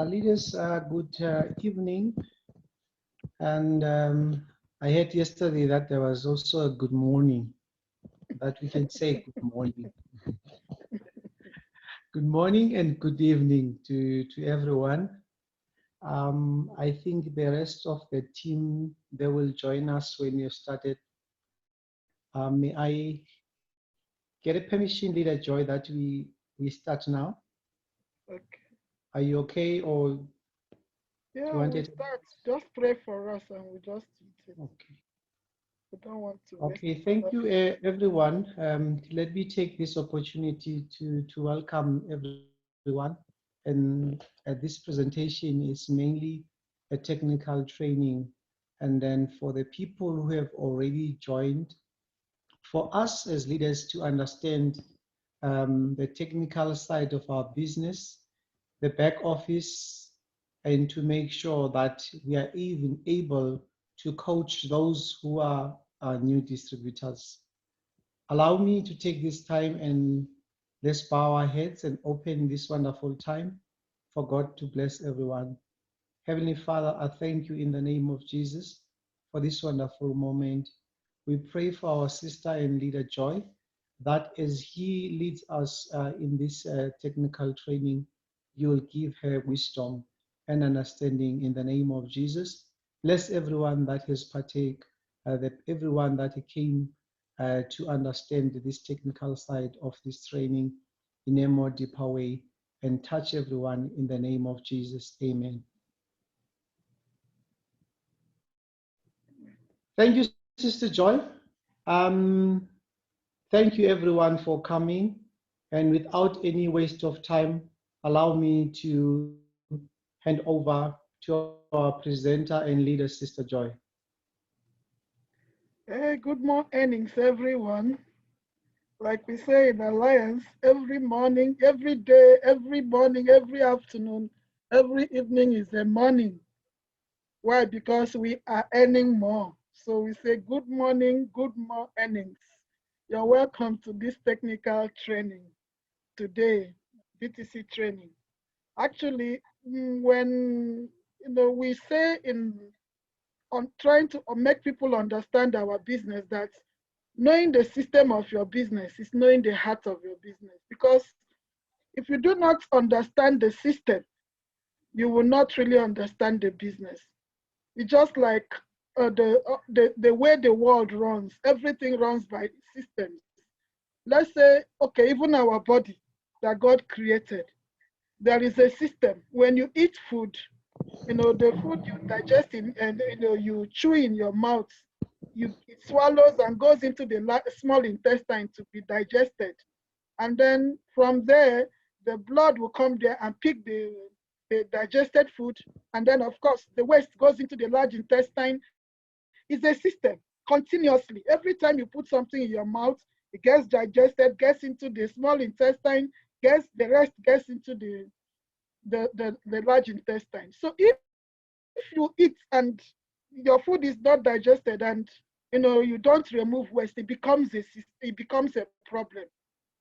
Leaders, good evening. And I heard yesterday that there was also a good morning, that we can say good morning. Good morning and good evening to everyone. I think the rest of the team, they will join us when you started. May I get a permission, Leader Joy, that we start now? Okay. Are you okay, or do Yeah, you want we'll it? start. Just pray for us and we just eat it. Okay. We don't want to waste Okay, thank other you, everyone. Let me take this opportunity to welcome everyone. And this presentation is mainly a technical training. And then for the people who have already joined, for us as leaders to understand the technical side of our business, the back office, and to make sure that we are even able to coach those who are new distributors. Allow me to take this time and let's bow our heads and open this wonderful time for God to bless everyone. Heavenly Father, I thank you in the name of Jesus for this wonderful moment. We pray for our sister and leader Joy, that as he leads us in this technical training, you will give her wisdom and understanding in the name of Jesus. Bless everyone that has partake, everyone that came to understand this technical side of this training in a more deeper way, and touch everyone in the name of Jesus. Amen. Thank you, Sister Joy. Um, Thank you, everyone, for coming. And without any waste of time, allow me to hand over to our presenter and leader, Sister Joy. Hey, good morning, everyone. Like we say in Alliance, every morning, every day, every morning, every afternoon, every evening is a morning. Why? Because we are earning more. So we say good morning, good more earnings. You're welcome to this technical training today, BTC training. Actually, when we say in on trying to make people understand our business, that knowing the system of your business is knowing the heart of your business. Because if you do not understand the system, you will not really understand the business. It's just like the way the world runs. Everything runs by systems. Let's say, okay, even our body that God created, there is a system. When you eat food, the food you digest in, and you chew in your mouth, it swallows and goes into the small intestine to be digested, and then from there the blood will come there and pick the digested food, and then of course the waste goes into the large intestine. Is a system continuously. Every time you put something in your mouth, it gets digested, gets into the small intestine, gets the rest gets into the large intestine. So if you eat and your food is not digested, and you don't remove waste, it becomes a problem.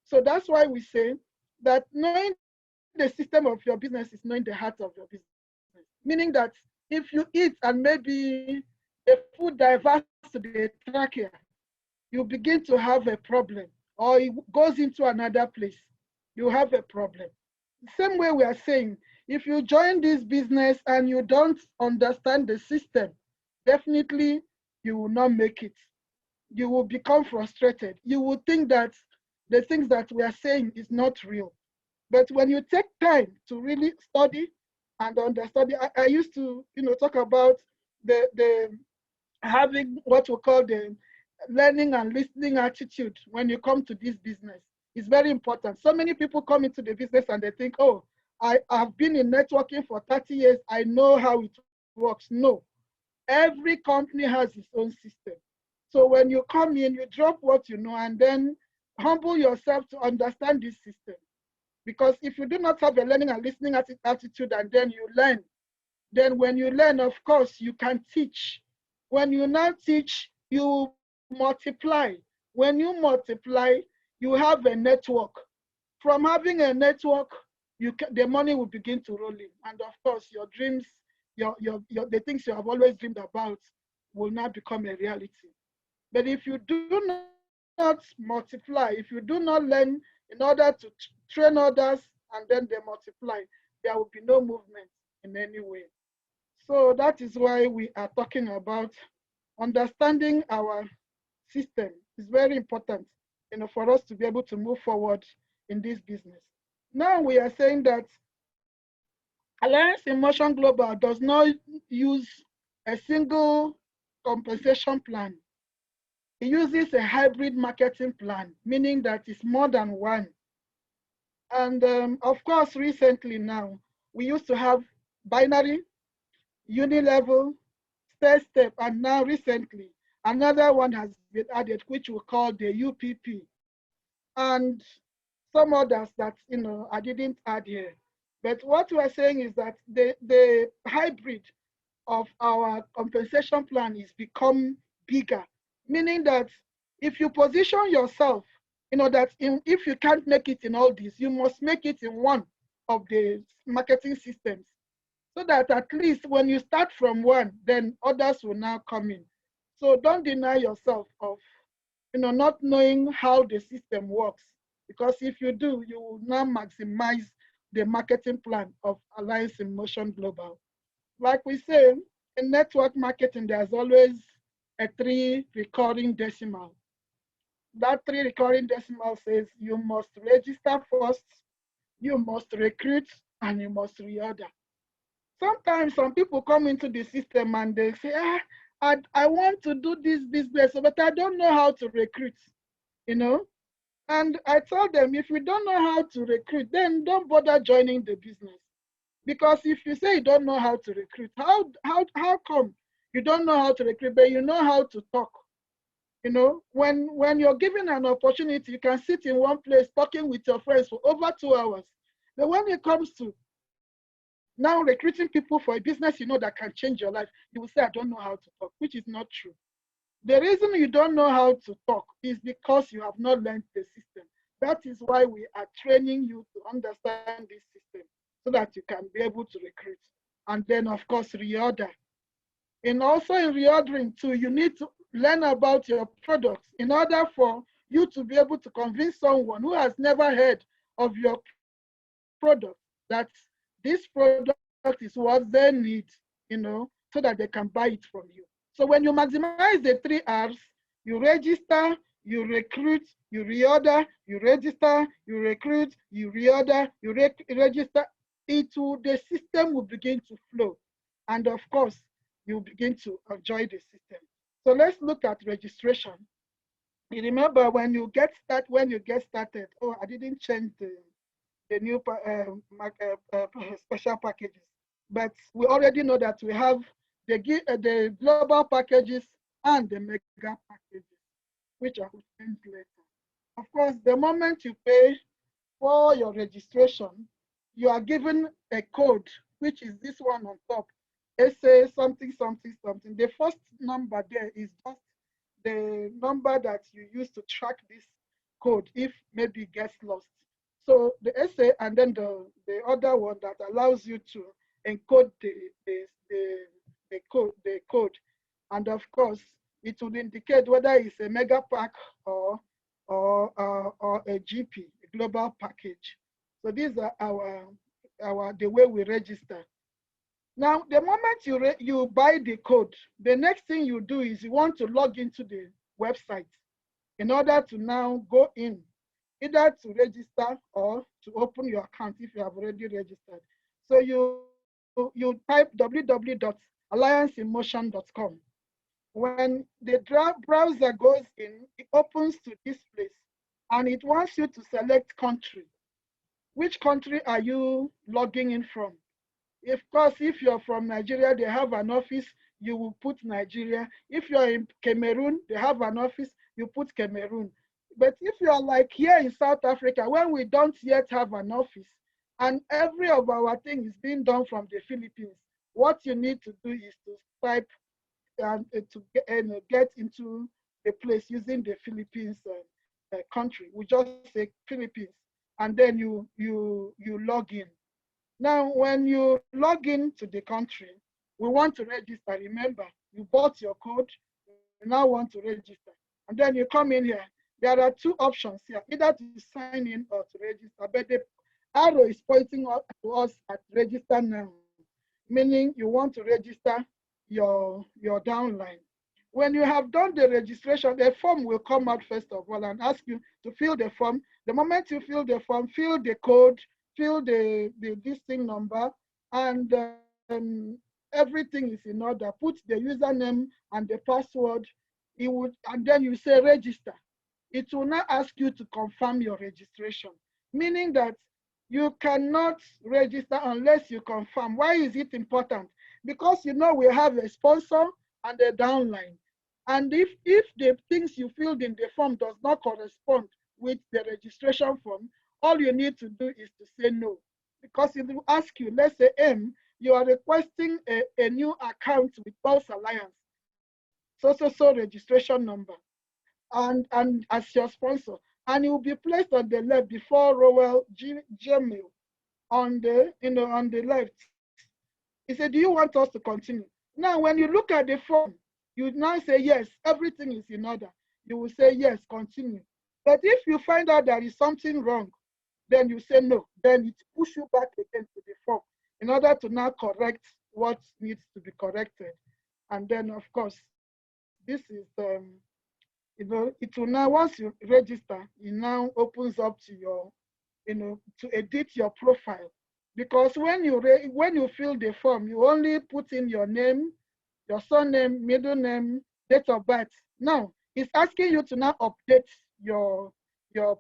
So that's why we say that knowing the system of your business is knowing the heart of your business. Meaning that if you eat and maybe the food diverts to the trachea, you begin to have a problem, or it goes into another place, you have a problem. Same way we are saying, if you join this business and you don't understand the system, definitely you will not make it. You will become frustrated. You will think that the things that we are saying is not real. But when you take time to really study and understand, I used to, talk about the having what we call the learning and listening attitude when you come to this business. Is very important. So many people come into the business and they think, oh, I have been in networking for 30 years. I know how it works. No, every company has its own system. So when you come in, you drop what you know and then humble yourself to understand this system. Because if you do not have a learning and listening attitude and then you learn, then when you learn, of course, you can teach. When you now teach, you multiply. When you multiply, you have a network. From having a network, the money will begin to roll in. And of course, your dreams, the things you have always dreamed about will now become a reality. But if you do not multiply, if you do not learn in order to train others and then they multiply, there will be no movement in any way. So that is why we are talking about understanding our system. Is very important, for us to be able to move forward in this business. Now we are saying that Alliance in Motion Global does not use a single compensation plan. It uses a hybrid marketing plan, meaning that it's more than one. And of course, recently now, we used to have binary, unilevel, step, and now recently, another one has been added, which we call the UPP. And some others that, I didn't add here. But what we're saying is that the hybrid of our compensation plan is become bigger, meaning that if you position yourself, that if you can't make it in all these, you must make it in one of the marketing systems, so that at least when you start from one, then others will now come in. So don't deny yourself of, not knowing how the system works, because if you do, you will now maximize the marketing plan of Alliance in Motion Global. Like we say, in network marketing, there's always a 3 recurring decimal. That 3 recurring decimal says you must register first, you must recruit, and you must reorder. Sometimes some people come into the system and they say, I want to do this business, but I don't know how to recruit, you know. And I tell them, if you don't know how to recruit, then don't bother joining the business. Because if you say you don't know how to recruit, how come you don't know how to recruit, but you know how to talk? When you're given an opportunity, you can sit in one place talking with your friends for over 2 hours. But when it comes to now recruiting people for a business that can change your life, you will say, I don't know how to talk, which is not true. The reason you don't know how to talk is because you have not learned the system. That is why we are training you to understand this system so that you can be able to recruit. And then, of course, reorder. And also in reordering too, you need to learn about your products in order for you to be able to convince someone who has never heard of your product that this product is what they need, so that they can buy it from you. So when you maximize the 3 R's, you register, you recruit, you reorder, you register, you recruit, you reorder, you register, the system will begin to flow. And of course, you begin to enjoy the system. So let's look at registration. You remember when you get started, oh, I didn't change the new special packages. But we already know that we have the global packages and the mega packages, which I will change later. Of course, the moment you pay for your registration, you are given a code, which is this one on top. It says something, something, something. The first number there is just the number that you use to track this code if maybe it gets lost. So the essay and then the other one that allows you to encode the code. And of course, it will indicate whether it's a mega pack or a GP, a global package. So these are the way we register. Now, the moment you buy the code, the next thing you do is you want to log into the website in order to now go in, either to register or to open your account if you have already registered. So you type www.allianceinmotion.com. When the browser goes in, it opens to this place, and it wants you to select country. Which country are you logging in from? Of course, if you're from Nigeria, they have an office, you will put Nigeria. If you're in Cameroon, they have an office, you put Cameroon. But if you're like here in South Africa, when we don't yet have an office, and every of our thing is being done from the Philippines, what you need to do is to type and to get into the place using the Philippines country. We just say Philippines. and then you log in. Now, when you log in to the country, we want to register. Remember, you bought your code, you now want to register. And then you come in here. There are two options here, either to sign in or to register. But the arrow is pointing to us at register now, meaning you want to register your downline. When you have done the registration, the form will come out first of all and ask you to fill the form. The moment you fill the form, fill the code, fill the listing number, and everything is in order. Put the username and the password. It would, and then you say register. It will now ask you to confirm your registration, meaning that you cannot register unless you confirm. Why is it important? Because we have a sponsor and a downline. And if the things you filled in the form does not correspond with the registration form, all you need to do is to say no. Because it will ask you, let's say you are requesting a new account with Pulse Alliance, so registration number, and as your sponsor, and it will be placed on the left before Rowell Gmail on the left. He said, do you want us to continue? Now, when you look at the form, you now say, yes, everything is in order. You will say, yes, continue. But if you find out there is something wrong, then you say no. Then it pushes you back again to the form in order to now correct what needs to be corrected. And then, of course, this is, it will now, once you register, it now opens up to to edit your profile. Because when you fill the form, you only put in your name, your surname, middle name, date of birth. Now, it's asking you to now update your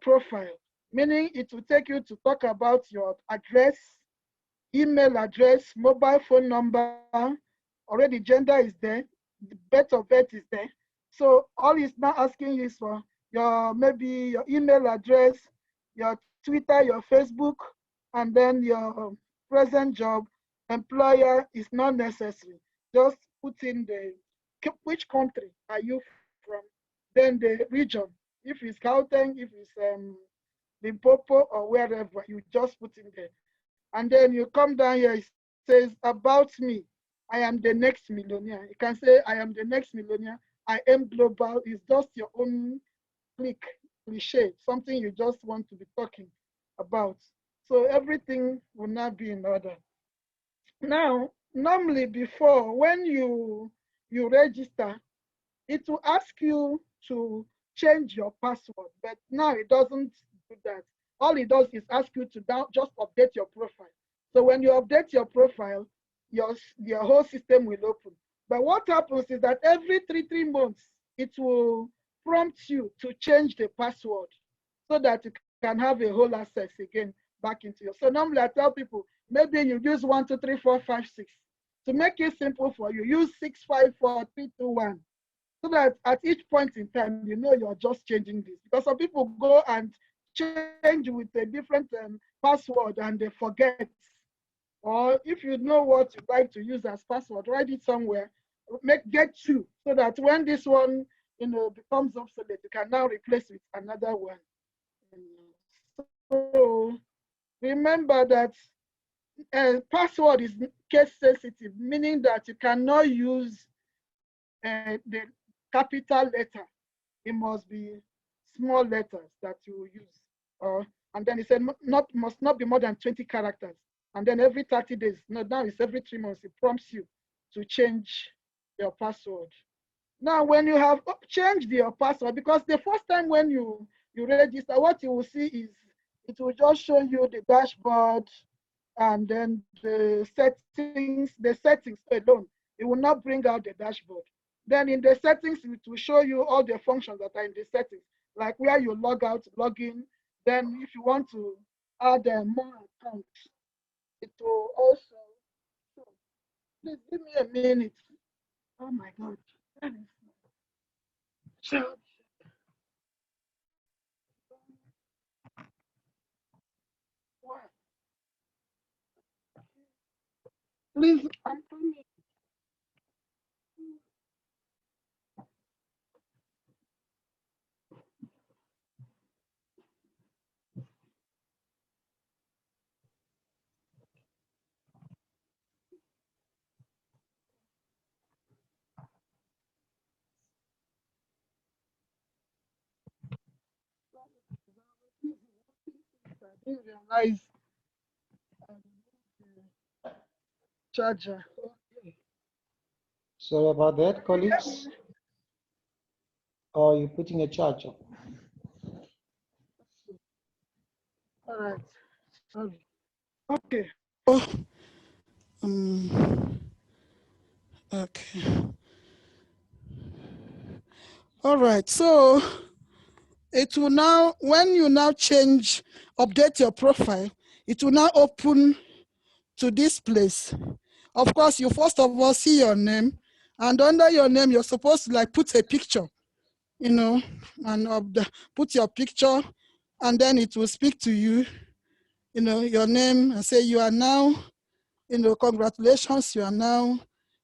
profile, meaning it will take you to talk about your address, email address, mobile phone number. Already gender is there, the date of birth is there. So all it's now asking you is for maybe your email address, your Twitter, your Facebook, and then your present job. Employer is not necessary. Just put in which country are you from, then the region. If it's Gauteng, if it's Limpopo or wherever, you just put in there. And then you come down here, it says about me. I am the next millionaire. You can say I am the next millionaire. I am global. It's just your own click cliche, something you just want to be talking about. So everything will not be in order. Now, normally before, when you register, it will ask you to change your password, but now it doesn't do that. All it does is ask you to just update your profile. So when you update your profile, your whole system will open. But what happens is that every three months, it will prompt you to change the password so that you can have a whole access again back into your. So normally I tell people, maybe you use 1, 2, 3, 4, 5, 6. To make it simple for you, use 6, 5, 4, 3, 2, 1. So that at each point in time, you're just changing this. Because some people go and change with a different password and they forget. Or if you know what you like to use as password, write it somewhere. Get two, so that when this one becomes obsolete, you can now replace with another one. So remember that password is case sensitive, meaning that you cannot use the capital letter. It must be small letters that you use. And then it said must not be more than 20 characters. And then every 30 days, no, now it's every 3 months, it prompts you to change your password. Now, when you have changed your password, because the first time when you register, what you will see is it will just show you the dashboard and then the settings alone. It will not bring out the dashboard. Then in the settings, it will show you all the functions that are in the settings, like where you log out, log in. Then if you want to add more accounts, it will also show. Please give me a minute. Oh my God. So, please, I'm coming. didn't realize I removed the charger. Okay. Sorry about that, Can you hear colleagues. me? Or you're putting a charger. All right. Sorry. Okay. Oh, um, okay. All right. So it will now, when you now change, update your profile, it will now open to this place. Of course, you first of all see your name, and under your name, you're supposed to like put a picture, you know, and put your picture, and then it will speak to you, you know, your name, and say you are now, you know, congratulations, you are now,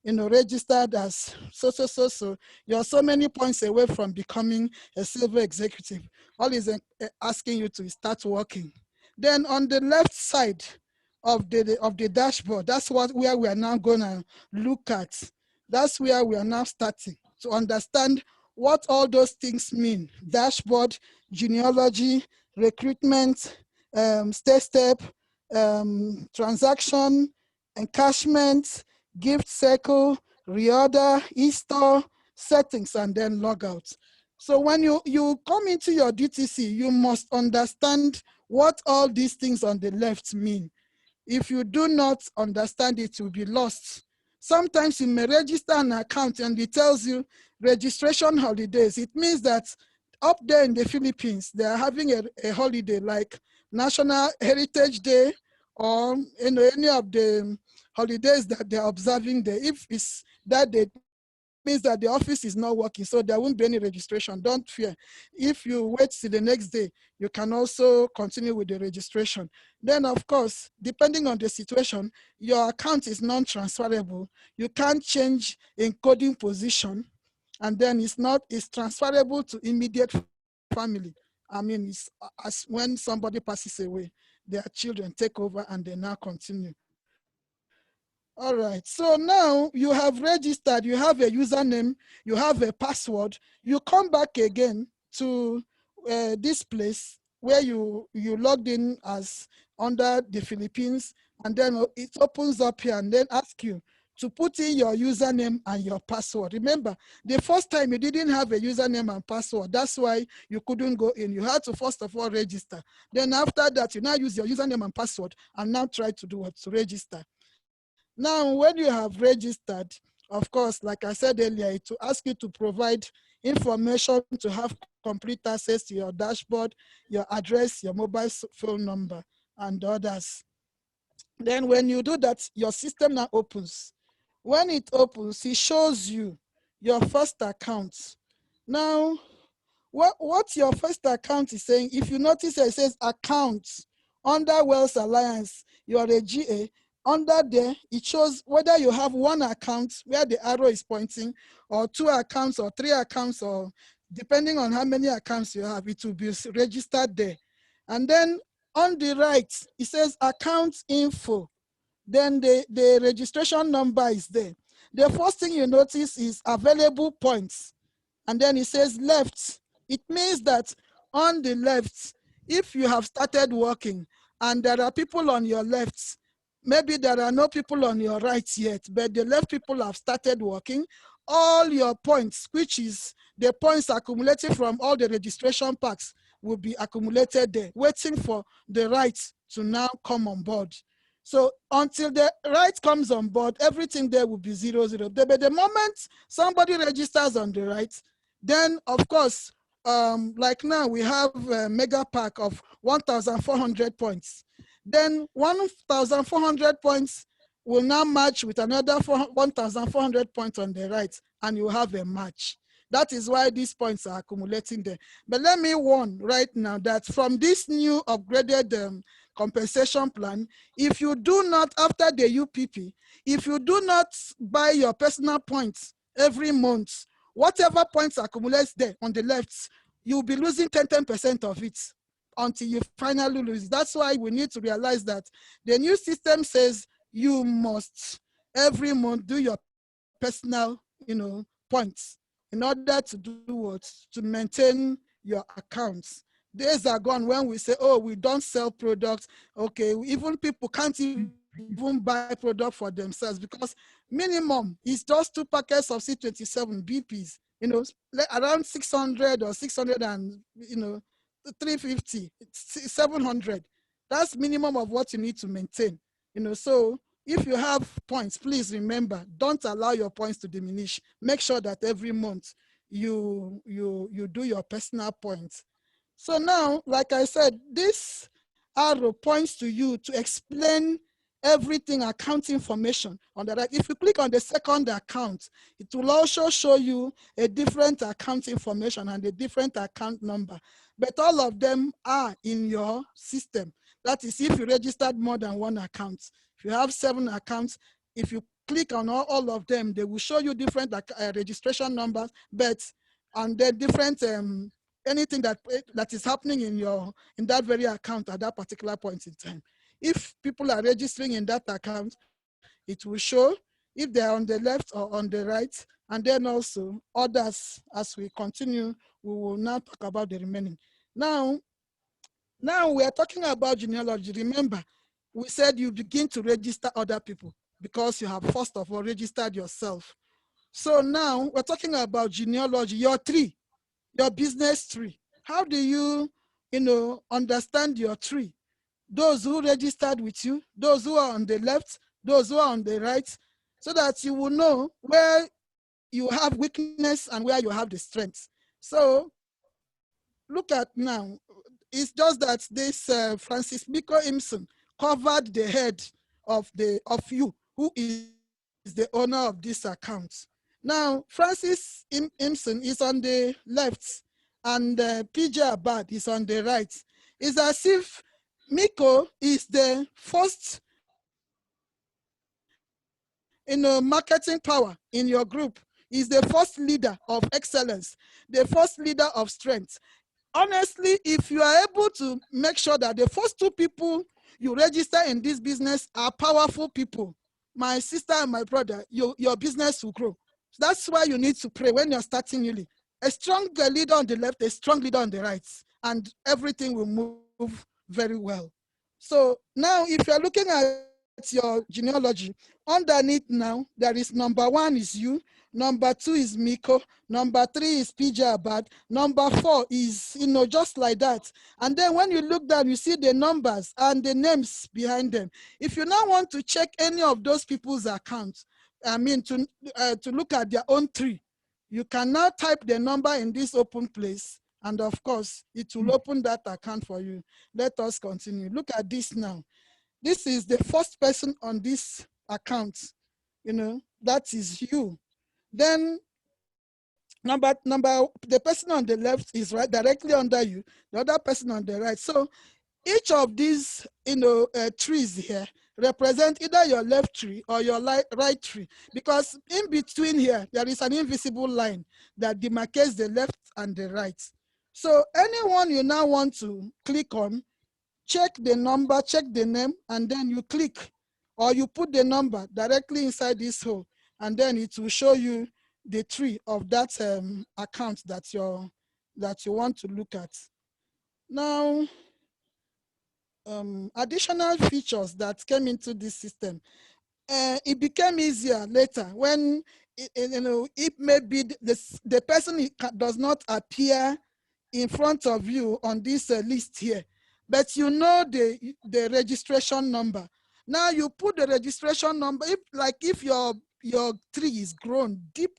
you know, registered as so. You're so many points away from becoming a silver executive. All is asking you to start working. Then on the left side of the dashboard, that's where we are now gonna look at. That's where we are now starting to understand what all those things mean. Dashboard, genealogy, recruitment, step, transaction, encashment, gift circle, reorder, e-store, settings, and then logout. So when you come into your DTC, you must understand what all these things on the left mean. If you do not understand it, you'll be lost. Sometimes you may register an account and it tells you registration holidays. It means that up there in the Philippines, they are having a holiday like National Heritage Day, or you know, any of the holidays that they're observing there. If it's that day, it means that the office is not working, so there won't be any registration. Don't fear. If you wait till the next day, you can also continue with the registration. Then, of course, depending on the situation, your account is non-transferable. You can't change encoding position, and then it's transferable to immediate family. I mean, it's as when somebody passes away, their children take over and they now continue. All right, so now you have registered, you have a username, you have a password, you come back again to this place where you logged in as under the Philippines, and then it opens up here and then ask you to put in your username and your password. Remember, the first time you didn't have a username and password. That's why you couldn't go in. You had to first of all register. Then after that, you now use your username and password and now try to do what? To register. Now, when you have registered, of course, like I said earlier, it will ask you to provide information to have complete access to your dashboard, your address, your mobile phone number, and others. Then when you do that, your system now opens. When it opens, it shows you your first account. Now, what your first account is saying, if you notice it says accounts under Wealth Alliance, you are a GA. Under there, it shows whether you have one account where the arrow is pointing, or two accounts, or three accounts, or depending on how many accounts you have, it will be registered there. And then on the right, it says account info. Then the registration number is there. The first thing you notice is available points. And then it says left. It means that on the left, if you have started working and there are people on your left, maybe there are no people on your right yet, but the left people have started working, all your points, which is the points accumulated from all the registration packs, will be accumulated there, waiting for the right to now come on board. So until the right comes on board, everything there will be 00. But the moment somebody registers on the right, then of course, like now we have a mega pack of 1,400 points. Then 1,400 points will now match with another 1,400 points on the right, and you have a match. That is why these points are accumulating there. But let me warn right now that from this new upgraded compensation plan, if you do not, after the UPP, if you do not buy your personal points every month, whatever points accumulates there on the left, you'll be losing 10% of it until you finally lose. That's why we need to realize that the new system says you must every month do your personal, points in order to do what? To maintain your accounts. Days are gone when we say, oh, we don't sell products. Okay, even people can't even buy product for themselves because minimum is just 2 packets of C27 BPs, around 600 or 600 and, 350, 700. That's minimum of what you need to maintain. So if you have points, please remember, don't allow your points to diminish. Make sure that every month you do your personal points. So now, like I said, this arrow points to you to explain everything account information on the right. If you click on the second account, it will also show you a different account information and a different account number. But all of them are in your system. That is, if you registered more than one account. If you have 7 accounts, if you click on all of them, they will show you different registration numbers, but and then different anything that is happening in that very account at that particular point in time. If people are registering in that account, it will show if they're on the left or on the right, and then also others. As we continue, we will now talk about the remaining. Now we are talking about genealogy. Remember, we said you begin to register other people because you have first of all registered yourself. So now we're talking about genealogy, your tree, your business tree. How do you, understand your tree? Those who registered with you, those who are on the left, those who are on the right, so that you will know where you have weakness and where you have the strengths. So look at now. It's just that this Francis Biko Imson covered the head of you, who is the owner of this account. Now, Francis Imson is on the left, and PJ Abad is on the right. It's as if Miko is the first, marketing power in your group. Is the first leader of excellence, the first leader of strength. Honestly, if you are able to make sure that the first 2 people you register in this business are powerful people, my sister and my brother, your business will grow. That's why you need to pray when you're starting newly. A strong leader on the left, a strong leader on the right, and everything will move very well. So now, if you're looking at your genealogy, underneath now, there is number 1 is you, number 2 is Miko, number 3 is PJ Abad, number 4 is, just like that. And then when you look down, you see the numbers and the names behind them. If you now want to check any of those people's accounts, to look at their own tree, you can now type the number in this open place, and of course, it will open that account for you. Let us continue. Look at this now. This is the first person on this account, that is you. Then the person on the left is right directly under you, the other person on the right. So each of these, trees here represent either your left tree or your right tree, because in between here, there is an invisible line that demarcates the left and the right. So anyone you now want to click on, check the number, check the name, and then you click, or you put the number directly inside this hole, and then it will show you the tree of that account that you want to look at. Now, additional features that came into this system. It became easier later when it may be the person does not appear in front of you on this list here, but you know the registration number. Now you put the registration number. If your tree is grown deep,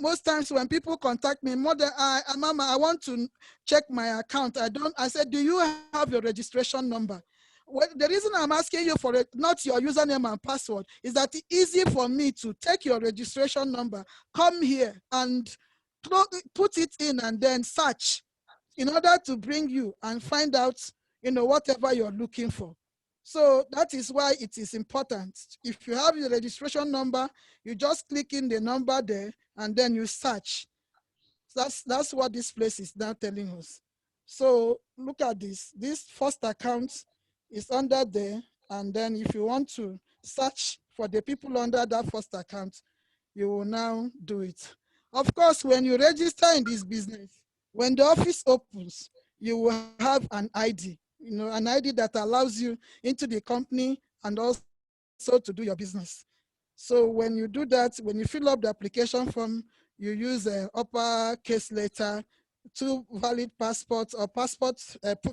most times when people contact me, Mother, Mama, I want to check my account. I said, do you have your registration number? Well, the reason I'm asking you for it, not your username and password, is that it's easy for me to take your registration number, come here and put it in and then search in order to bring you and find out, whatever you're looking for. So that is why it is important. If you have your registration number, you just click in the number there and then you search. That's what this place is now telling us. So look at this. This first account is under there. And then if you want to search for the people under that first account, you will now do it. Of course, when you register in this business, When the office opens, you will have an ID, an ID that allows you into the company and also to do your business. So when you do that, when you fill up the application form, you use a uppercase letter, 2 valid passports or passport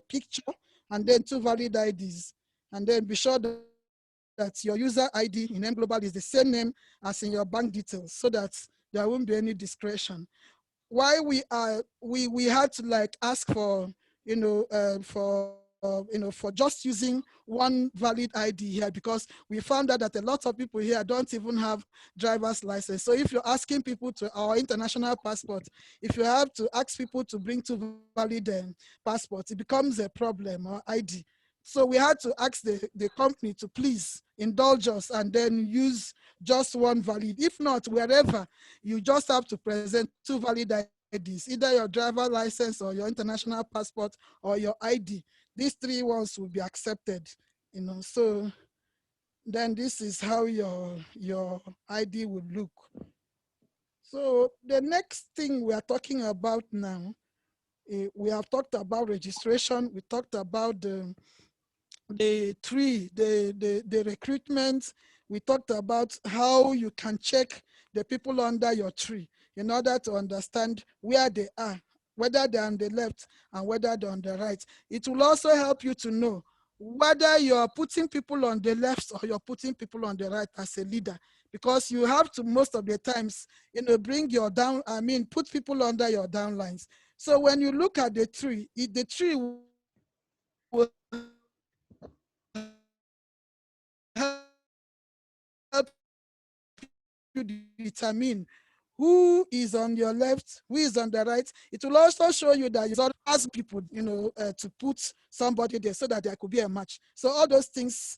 picture, and then 2 valid IDs. And then be sure that your user ID in Aimglobal is the same name as in your bank details, so that there won't be any discretion. Why we had to like ask for for just using one valid ID here, because we found out that a lot of people here don't even have driver's license. So if you're asking people to our international passport, if you have to ask people to bring 2 valid passports, it becomes a problem, or ID. So we had to ask the company to please indulge us and then use just 1 valid. If not, wherever, you just have to present 2 valid IDs, either your driver license or your international passport or your ID. These 3 ones will be accepted, So then this is how your ID would look. So the next thing we are talking about now, we have talked about registration. We talked about the recruitment. We talked about how you can check the people under your tree in order to understand where they are, whether they're on the left and whether they're on the right. It will also help you to know whether you're putting people on the left or you're putting people on the right as a leader, because you have to, most of the times, bring your down, put people under your downlines. So when you look at the tree, the tree will help you determine who is on your left, who is on the right. It will also show you that you ask people, to put somebody there so that there could be a match. So all those things,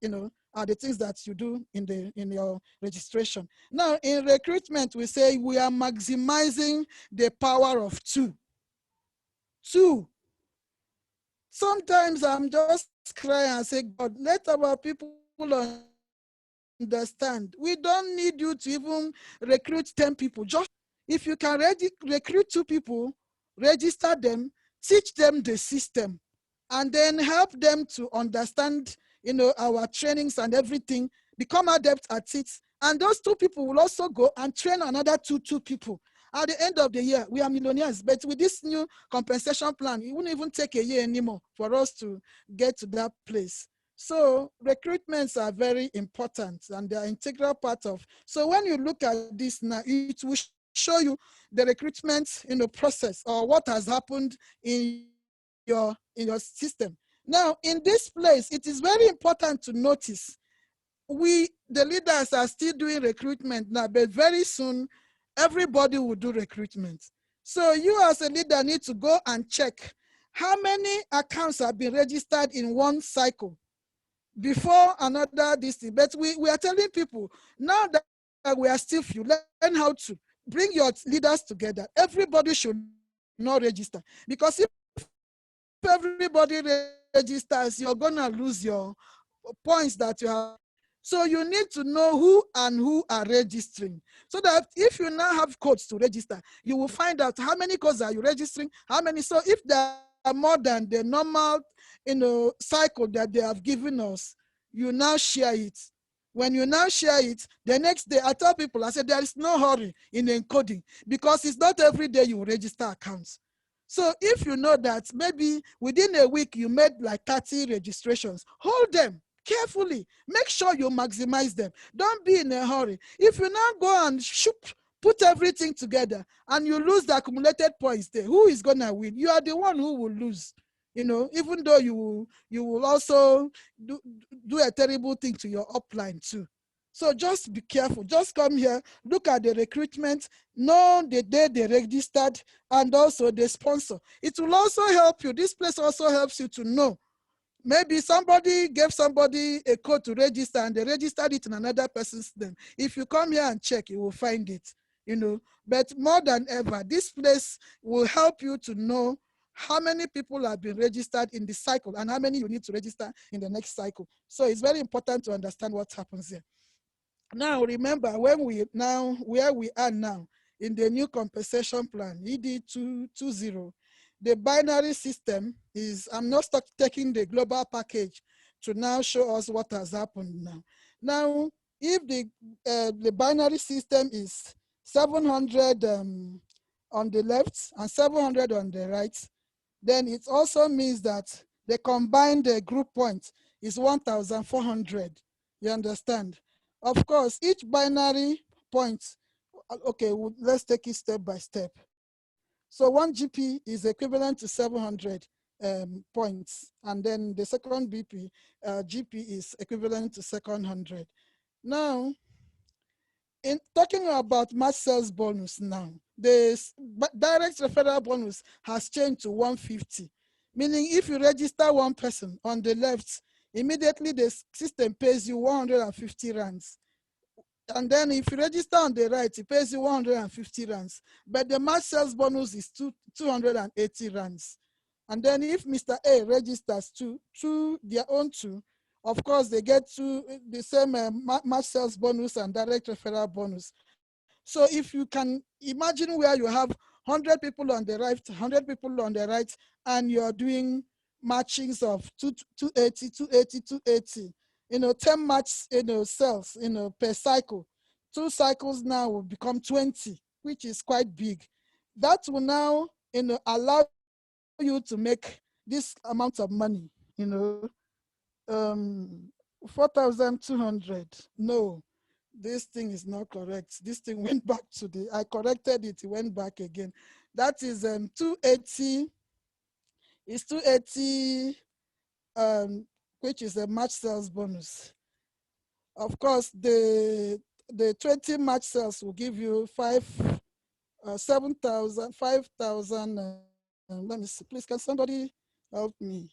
are the things that you do in your registration. Now, in recruitment, we say we are maximizing the power of two. Sometimes I'm just crying and say, God, let our people understand. We don't need you to even recruit 10 people. Just if you can recruit 2 people, register them, teach them the system, and then help them to understand, our trainings and everything, become adept at it. And those 2 people will also go and train another two people. At the end of the year, we are millionaires. But with this new compensation plan, it won't even take a year anymore for us to get to that place. So recruitments are very important and they are integral part of. So when you look at this now, it will show you the recruitment process, or what has happened in your system. Now, in this place, it is very important to notice the leaders are still doing recruitment now, but very soon everybody will do recruitment. So you as a leader need to go and check how many accounts have been registered in one cycle before another this thing. But we are telling people now that we are still few, learn how to bring your leaders together. Everybody should not register, because if everybody registers, you're gonna lose your points that you have earned. So you need to know who and who are registering, so that if you now have codes to register, you will find out how many codes are you registering, how many. So if there are more than the normal cycle that they have given us, you now share it. When you now share it, the next day I tell people, I said there is no hurry in encoding, because it's not every day you register accounts. So if you know that maybe within a week you made like 30 registrations, hold them carefully. Make sure you maximize them. Don't be in a hurry. If you now go and put everything together and you lose the accumulated points there, who is gonna win? You are the one who will lose. Even though you will also do a terrible thing to your upline too. So just be careful. Just come here, look at the recruitment, know the day they registered, and also the sponsor. It will also help you. This place also helps you to know. Maybe somebody gave somebody a code to register and they registered it in another person's name. If you come here and check, you will find it. But more than ever, this place will help you to know how many people have been registered in the cycle and how many you need to register in the next cycle. So it's very important to understand what happens here. Now, remember, where we are now in the new compensation plan, ED 220, the binary system is, I'm not taking the global package to now show us what has happened now. Now, if the binary system is 700 on the left and 700 on the right, then it also means that the combined group point is 1,400. You understand? Of course, each binary point, okay, let's take it step by step. So 1 GP is equivalent to 700 points, and then the second GP is equivalent to second 100. Now, in talking about match sales bonus now, the direct referral bonus has changed to 150, meaning if you register one person on the left, immediately the system pays you 150 rands. And then if you register on the right, it pays you 150 rands. But the match sales bonus is 280 rands. And then if Mr. A registers their own two, of course, they get the same match sales bonus and direct referral bonus. So if you can imagine where you have 100 people on the right, 100 people on the right, and you're doing matchings of 280, 280, 280, 10 match, cells, per cycle. 2 cycles now will become 20, which is quite big. That will now, allow you to make this amount of money, 4,200. No, this thing is not correct. This thing went back to I corrected it, it went back again. That is 280, is 280, which is a match sales bonus. Of course, the 20 match sales will give you 7,000, 5,000. Let me see, please, can somebody help me?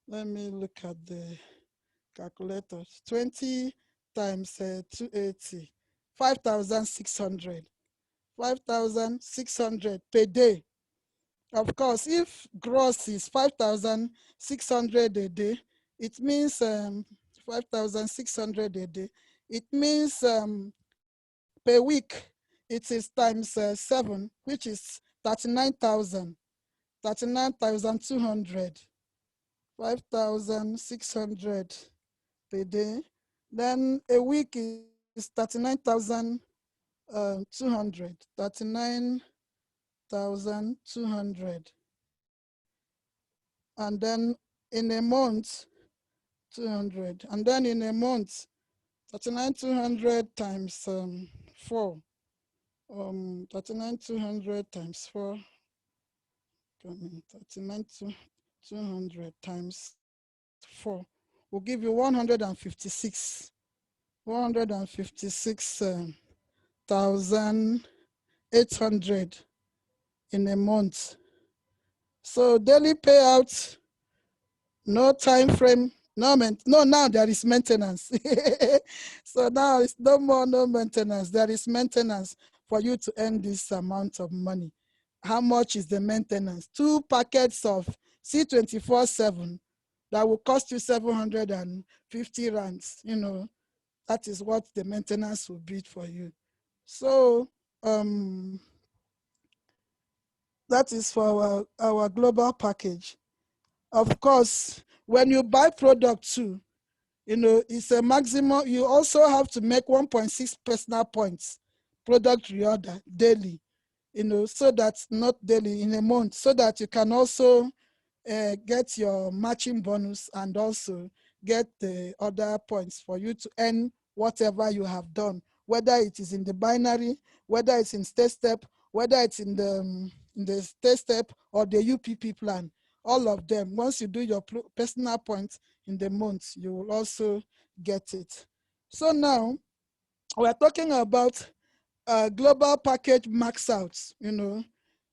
Let me look at the calculator. 20 times 280, 5,600. 5,600 per day. Of course, if gross is 5,600 a day, it means 5,600 a day. It means per week, it is times 7, which is 39,000, 39,200, 5,600 per day. Then a week is 39,200, 39,200. And then in a month, 200. And then in a month, 39,200 times 4. 39,200 times 4. 39,200 times 4 will give you 156. 156,800 in a month. So daily payout, no time frame, now there is maintenance. So now it's no maintenance. There is maintenance for you to earn this amount of money. How much is the maintenance? 2 packets of C24/7 that will cost you 750 rands. That is what the maintenance will be for you. So that is for our global package. Of course, when you buy product too, it's a maximum. You also have to make 1.6 personal points product reorder daily, so that's not daily, in a month, so that you can also get your matching bonus and also get the other points for you to earn whatever you have done, whether it is in the binary, whether it's in state step, whether it's in the state step or the UPP plan. All of them, once you do your personal points in the month, you will also get it. So now we're talking about global package max outs.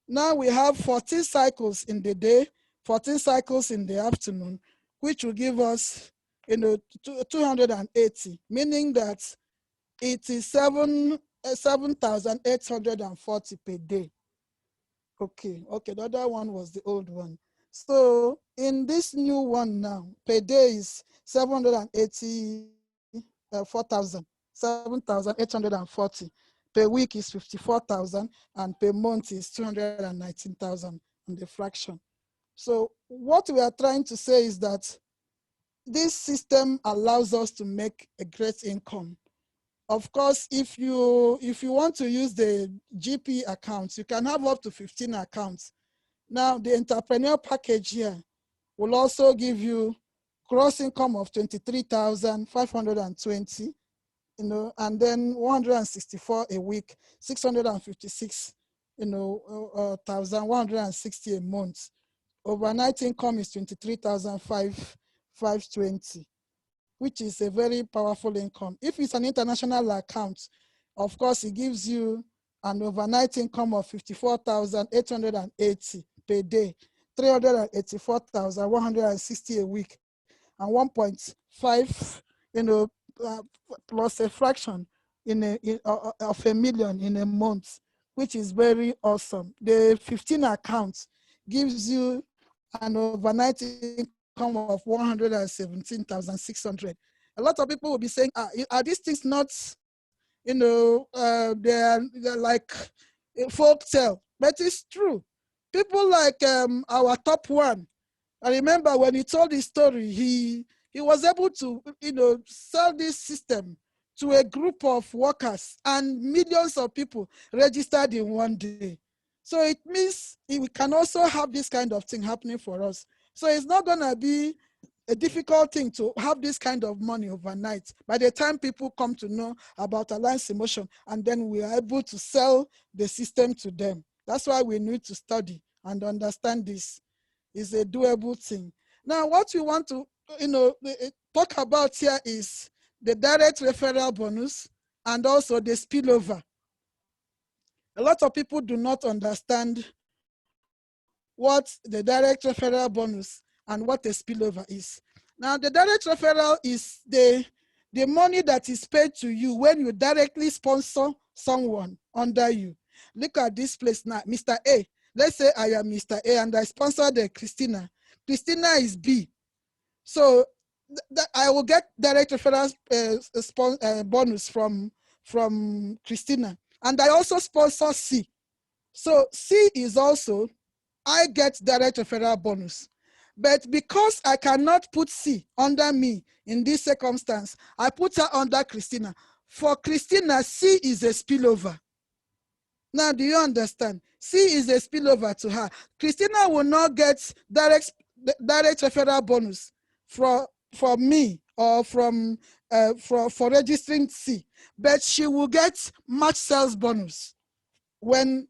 Now we have 14 cycles in the day, 14 cycles in the afternoon, which will give us 280, meaning that it is 7,840 per day. Okay, the other one was the old one. So in this new one now, per day is 7,840. Per week is 54,000, and per month is 219,000. the fraction. So what we are trying to say is that this system allows us to make a great income. Of course, if you want to use the GP accounts, you can have up to 15 accounts. Now, the entrepreneur package here will also give you gross income of 23,520, and then 164 a week, 656, 1,160 a month. Overnight income is 23,520, which is a very powerful income. If it's an international account, of course, it gives you an overnight income of 54,880 per day, 384,160 a week, and 1.5, plus a fraction of a million in a month, which is very awesome. The 15 accounts gives you an overnight income of 117,600. A lot of people will be saying, are these things not, they're like a folk tale? But it's true. People like our top one, I remember when he told his story, he was able to, sell this system to a group of workers, and millions of people registered in one day. So it means we can also have this kind of thing happening for us. So it's not going to be a difficult thing to have this kind of money overnight. By the time people come to know about Alliance Emotion, and then we are able to sell the system to them. That's why we need to study and understand this. Is a doable thing. Now, what we want to talk about here is the direct referral bonus and also the spillover. A lot of people do not understand what the direct referral bonus and what a spillover is. Now, the direct referral is the money that is paid to you when you directly sponsor someone under you. Look at this place now, Mr. A. Let's say I am Mr. A and I sponsor the Christina. Christina is B. So I will get direct referral bonus from Christina. And I also sponsor C. So C is also, I get direct referral bonus. But because I cannot put C under me in this circumstance, I put her under Christina. For Christina, C is a spillover. Now, do you understand? C is a spillover to her. Christina will not get direct referral bonus from me or for registering C, but she will get match sales bonus when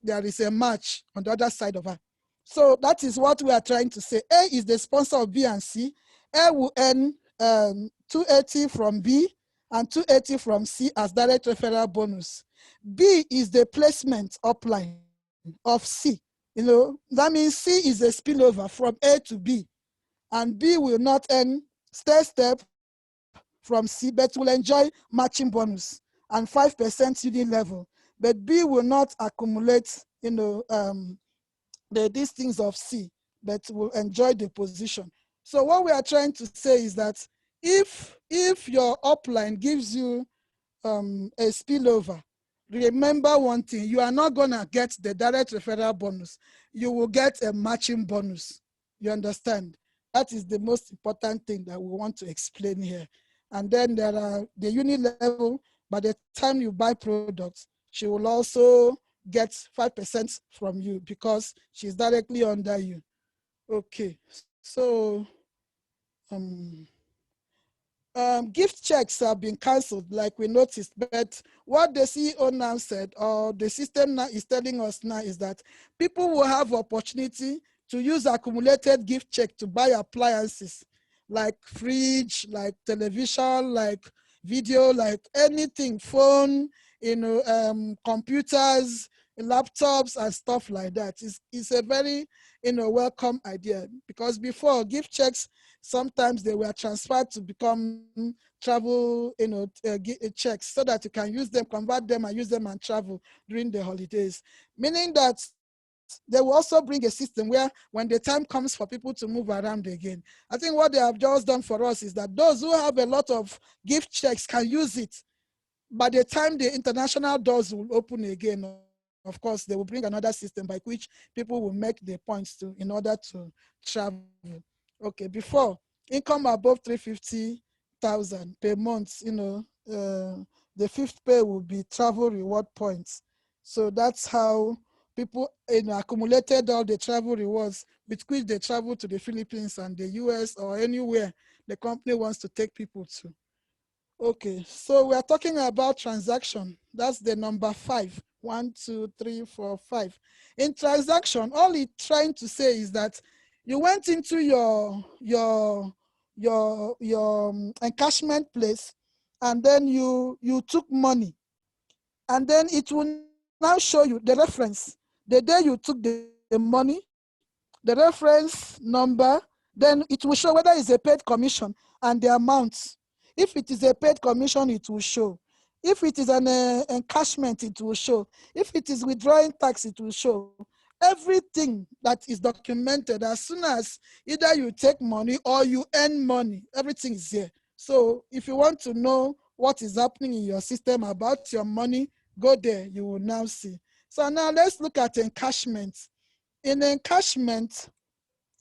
there is a match on the other side of her. So that is what we are trying to say. A is the sponsor of B and C. A will earn 280 from B and 280 from C as direct referral bonus. B is the placement upline of C. That means C is a spillover from A to B, and B will not earn step from C, but will enjoy matching bonus and 5% union level. But B will not accumulate, these things of C, but will enjoy the position. So what we are trying to say is that if your upline gives you a spillover, remember one thing: you are not going to get the direct referral bonus. You will get a matching bonus. You understand? That is the most important thing that we want to explain here. And then there are the unit level. By the time you buy products, she will also get 5% from you because she's directly under you. Okay, so gift checks have been cancelled, like we noticed, but what the CEO now said, or the system now is telling us now, is that people will have opportunity to use accumulated gift check to buy appliances like fridge, like television, like video, like anything, phone, computers, laptops and stuff like that. It's a very welcome idea, because before, gift checks, sometimes they were transferred to become travel checks, so that you can use them, convert them and use them and travel during the holidays. Meaning that they will also bring a system where when the time comes for people to move around again, I think what they have just done for us is that those who have a lot of gift checks can use it. By the time the international doors will open again, of course, they will bring another system by which people will make the points to in order to travel. Okay, before income above 350,000 per month, the fifth pay will be travel reward points. So that's how people accumulated all the travel rewards with which they travel to the Philippines and the US or anywhere the company wants to take people to. Okay, so we are talking about transaction. That's the number 5. 1, 2, 3, 4, 5. In transaction, all it's trying to say is that you went into your encashment place, and then you took money, and then it will now show you the reference. The day you took the money, the reference number, then it will show whether it's a paid commission and the amount. If it is a paid commission, it will show. If it is an encashment, it will show. If it is withdrawing tax, it will show. Everything that is documented, as soon as either you take money or you earn money, everything is here. So if you want to know what is happening in your system about your money, go there, you will now see. So now let's look at encashment. In encashment,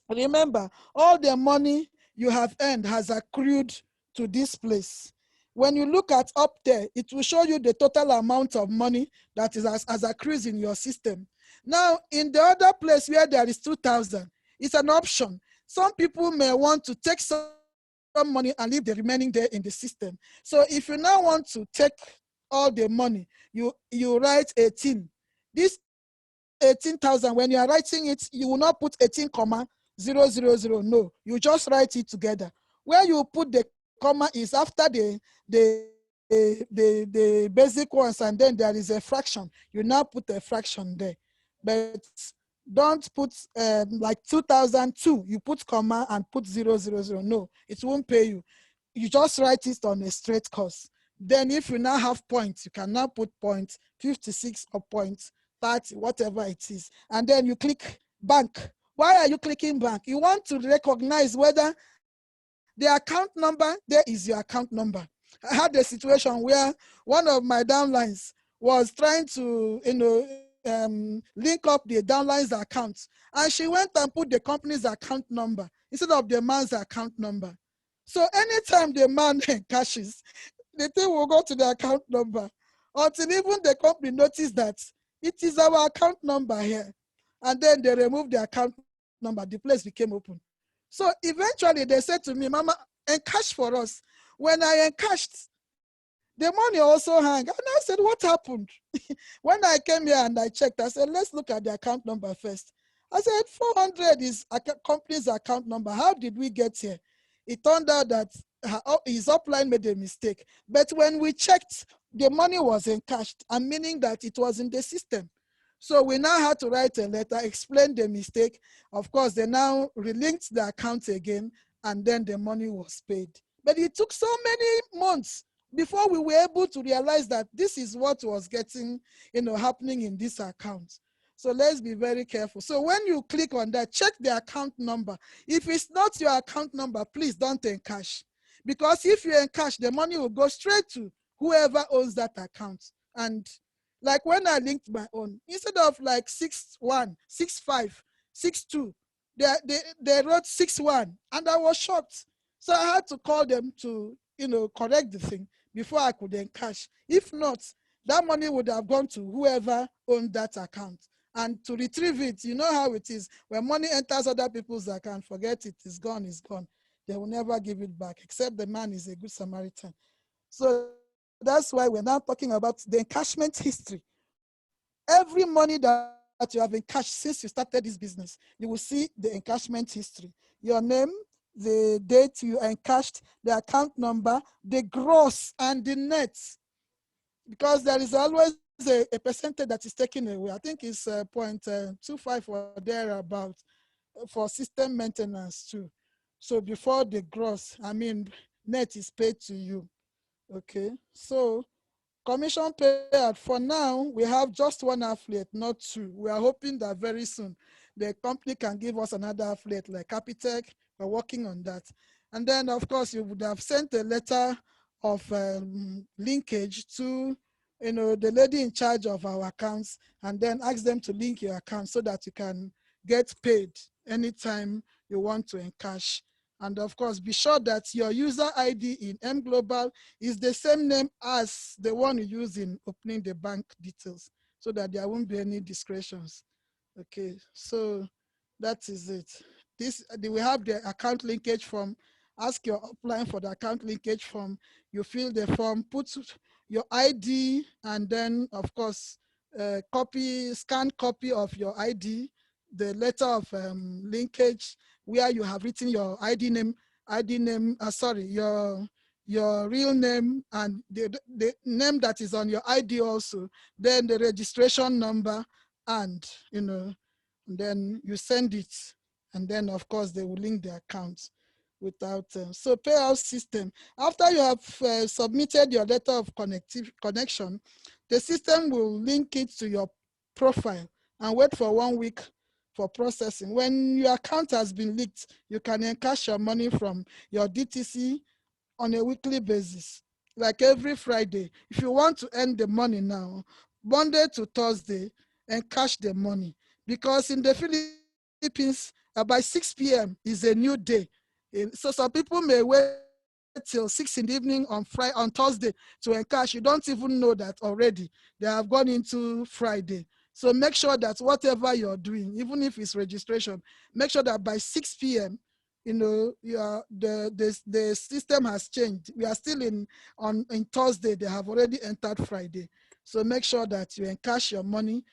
remember, all the money you have earned has accrued to this place. When you look at up there, it will show you the total amount of money that is as accrued in your system. Now, in the other place where there is 2,000, it's an option. Some people may want to take some money and leave the remaining there in the system. So if you now want to take all the money, you write 18. This 18,000, when you are writing it, you will not put 18,000. No, you just write it together. Where you put the comma is after the basic ones, and then there is a fraction. You now put a fraction there. But don't put like 2002, you put comma and put 000. No, it won't pay you. You just write it on a straight course. Then if you now have points, you can now put point 56 or point 30, whatever it is. And then you click bank. Why are you clicking bank? You want to recognize whether the account number, there is your account number. I had a situation where one of my downlines was trying to, link up the downline's account. And she went and put the company's account number instead of the man's account number. So anytime the man cashes, the thing will go to the account number until even the company noticed that it is our account number here. And then they removed the account number. The place became open. So eventually they said to me, Mama, encash for us. When I encashed, the money also hung. And I said, what happened? When I came here and I checked, I said, let's look at the account number first. I said, 400 is a company's account number. How did we get here? It turned out that his upline made a mistake. But when we checked, the money was encashed, and meaning that it was in the system. So we now had to write a letter, explain the mistake. Of course, they now relinked the account again, and then the money was paid. But it took so many months before we were able to realize that this is what was getting, happening in this account. So let's be very careful. So when you click on that, check the account number. If it's not your account number, please don't encash. Because if you encash, the money will go straight to whoever owns that account. And like when I linked my own, instead of like 61, 65, 62, they wrote 61, and I was shocked. So I had to call them to, correct the thing before I could encash. If not, that money would have gone to whoever owned that account. And to retrieve it, you know how it is. When money enters other people's account, forget it, it's gone, it's gone. They will never give it back, except the man is a good Samaritan. So that's why we're now talking about the encashment history. Every money that you have encashed since you started this business, you will see the encashment history. Your name, the date you encashed, the account number, the gross and the net. Because there is always a percentage that is taken away. I think it's 0.25 or thereabout for system maintenance too. So before the gross, net is paid to you. Okay, so commission payout, for now, we have just one affiliate, not two. We are hoping that very soon the company can give us another affiliate like Capitec. We're working on that. And then, of course, you would have sent a letter of linkage to the lady in charge of our accounts, and then ask them to link your account so that you can get paid anytime you want to encash. And of course, be sure that your user ID in Aimglobal is the same name as the one you use in opening the bank details, so that there won't be any discretions. Okay, so that is it. We have the account linkage form. Ask your upline for the account linkage form. You fill the form, put your ID, and then of course, scanned copy of your ID, the letter of linkage where you have written your your real name, and the name that is on your ID also, then the registration number, and then you send it, and then of course they will link the account without so payout system. After you have submitted your letter of connection, the system will link it to your profile and wait for 1 week for processing. When your account has been leaked, you can encash your money from your DTC on a weekly basis, like every Friday. If you want to earn the money now, Monday to Thursday, and cash the money. Because in the Philippines, by 6 p.m. is a new day. So some people may wait till 6 in the evening on Thursday to encash. You don't even know that already. They have gone into Friday. So make sure that whatever you're doing, even if it's registration, make sure that by 6 p.m., the system has changed. We are still in Thursday. They have already entered Friday. So make sure that you encash your money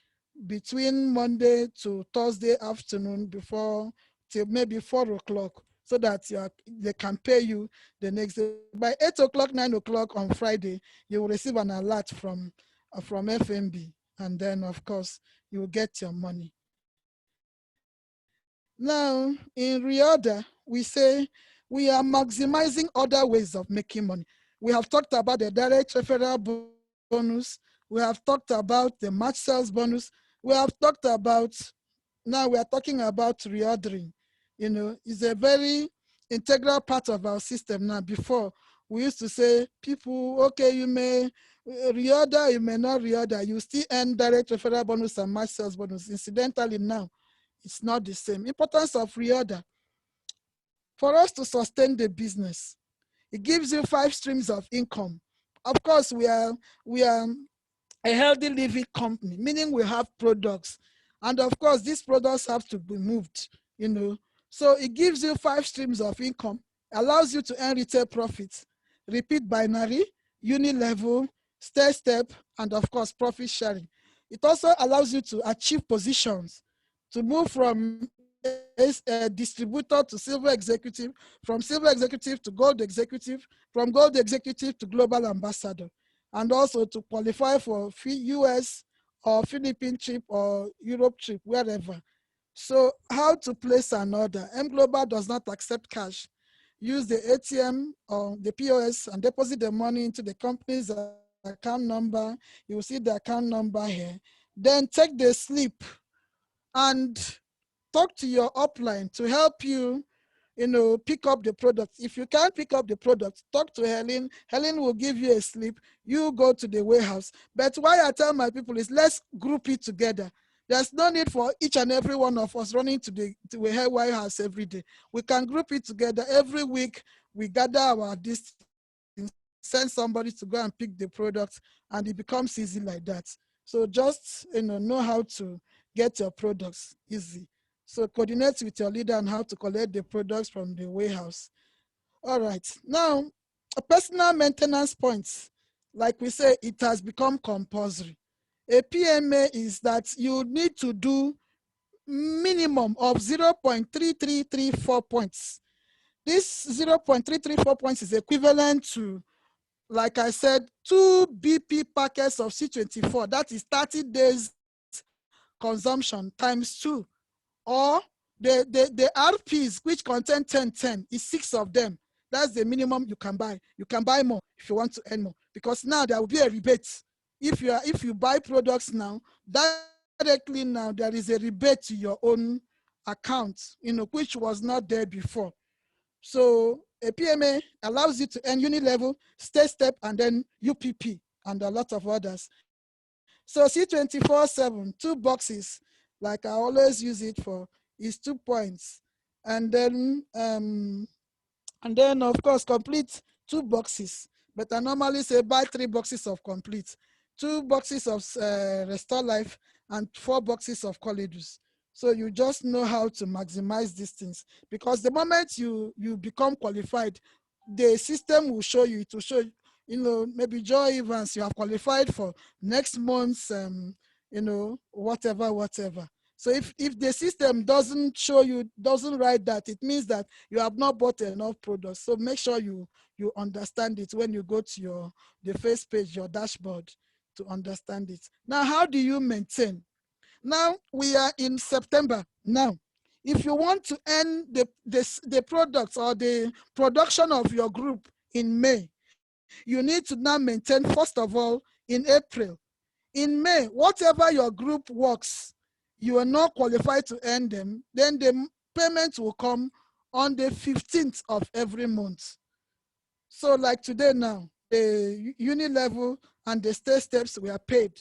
between Monday to Thursday afternoon till maybe 4 o'clock, so that they can pay you the next day. By 8 o'clock, 9 o'clock on Friday, you will receive an alert from FMB, and then of course you will get your money. Now, in reorder, we say we are maximizing other ways of making money. We have talked about the direct referral bonus. We have talked about the match sales bonus. We have talked about, now we are talking about reordering. It's a very integral part of our system now. Before, we used to say, people, okay, you may reorder, you may not reorder, you still earn direct referral bonus and match sales bonus. Incidentally, now, it's not the same. Importance of reorder. For us to sustain the business, it gives you 5 streams of income. Of course, we are a healthy living company, meaning we have products. And of course, these products have to be moved, So it gives you 5 streams of income, allows you to earn retail profits, repeat binary, uni-level, stair-step, and of course, profit sharing. It also allows you to achieve positions, to move from a distributor to silver executive, from silver executive to gold executive, from gold executive to global ambassador, and also to qualify for US or Philippine trip or Europe trip, wherever. So how to place an order? Aimglobal does not accept cash. Use the ATM or the POS and deposit the money into the company's account number. You will see the account number here. Then take the slip and talk to your upline to help you, pick up the product. If you can't pick up the product, talk to Helen. Helen will give you a slip. You go to the warehouse. But why I tell my people is, let's group it together. There's no need for each and every one of us running to the warehouse every day. We can group it together. Every week, we gather our distance, send somebody to go and pick the product, and it becomes easy like that. So just, know how to get your products easy. So coordinate with your leader on how to collect the products from the warehouse. All right. Now, a personal maintenance points, like we say, it has become compulsory. A PMA is that you need to do minimum of 0.3334 points. This 0.334 points is equivalent to, like I said, 2 BP packets of C24. That is 30 days consumption times 2. Or the RPs, which contain 10 is 6 of them. That's the minimum you can buy. You can buy more if you want to earn more, because now there will be a rebate. If you buy products now, directly now there is a rebate to your own account, which was not there before. So a PMA allows you to earn uni level, stay step, and then UPP. and a lot of others. So C24/7, 2 boxes, like I always use it for, is 2 points. And then of course complete 2 boxes. But I normally say buy 3 boxes of complete, 2 boxes of Restore Life, and 4 boxes of Colidus. So you just know how to maximize these things, because the moment you become qualified, the system will show you, it will show maybe Joy Evans, you have qualified for next month's whatever. So if the system doesn't show you, doesn't write that, it means that you have not bought enough products. So make sure you understand it when you go to the first page, your dashboard, to understand it. Now, how do you maintain? Now we are in September. Now, if you want to end the products or the production of your group in May, you need to now maintain, first of all, in April. In May, whatever your group works, you are not qualified to earn them, then the payment will come on the 15th of every month. So like today now, the uni level and the state steps were paid.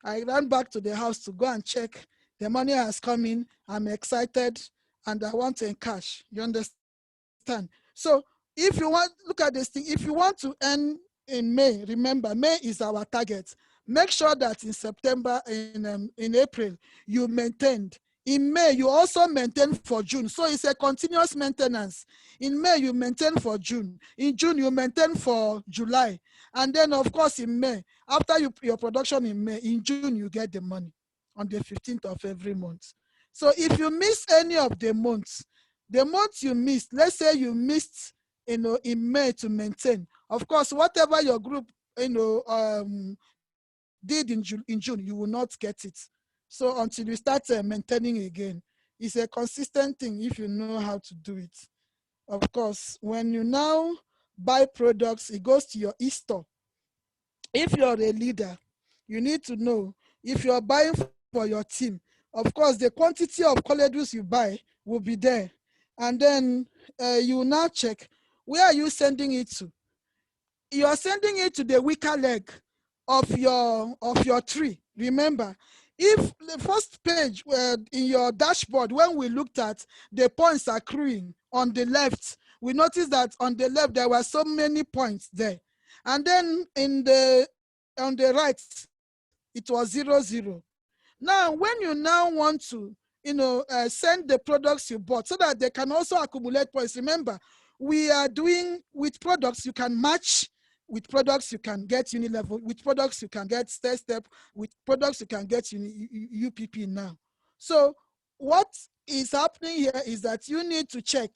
I ran back to the house to go and check. The money has come in. I'm excited and I want to encash. You understand? So if you want, look at this thing. If you want to earn in May, remember, May is our target. Make sure that in September, in April, you maintained. In May, you also maintain for June. So it's a continuous maintenance. In May, you maintain for June. In June, you maintain for July. And then, of course, in May, after your production in May, in June, you get the money on the 15th of every month. So if you miss any of the months you missed, let's say you missed, in May to maintain, of course, whatever your group, did in June, you will not get it. So until you start maintaining again, it's a consistent thing if you know how to do it. Of course, when you now buy products, it goes to your e-store. If you're a leader, you need to know, if you're buying for your team, of course, the quantity of colleges you buy will be there. And then you now check, where are you sending it to? You're sending it to the weaker leg of your tree. Remember, if the first page in your dashboard, when we looked at the points accruing on the left, we noticed that on the left there were so many points there. And then on the right, it was 0, 0. Now, when you now want to, send the products you bought so that they can also accumulate points. Remember, we are doing with products you can match, with products you can get uni level, with products you can get step, with products you can get UPP now. So what is happening here is that you need to check,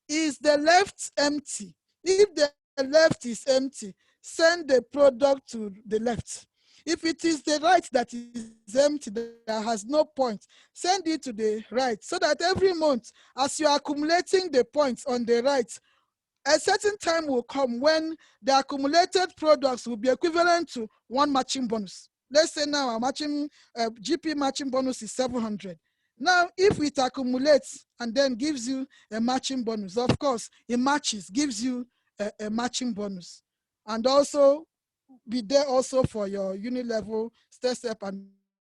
is the left empty? If the left is empty, send the product to the left. If it is the right that is empty, that has no point, send it to the right, so that every month, as you are accumulating the points on the right, a certain time will come when the accumulated products will be equivalent to one matching bonus. Let's say now our matching GP matching bonus is 700. Now, if it accumulates and then gives you a matching bonus, of course, it matches, gives you a matching bonus. And also, be there also for your uni level, step, and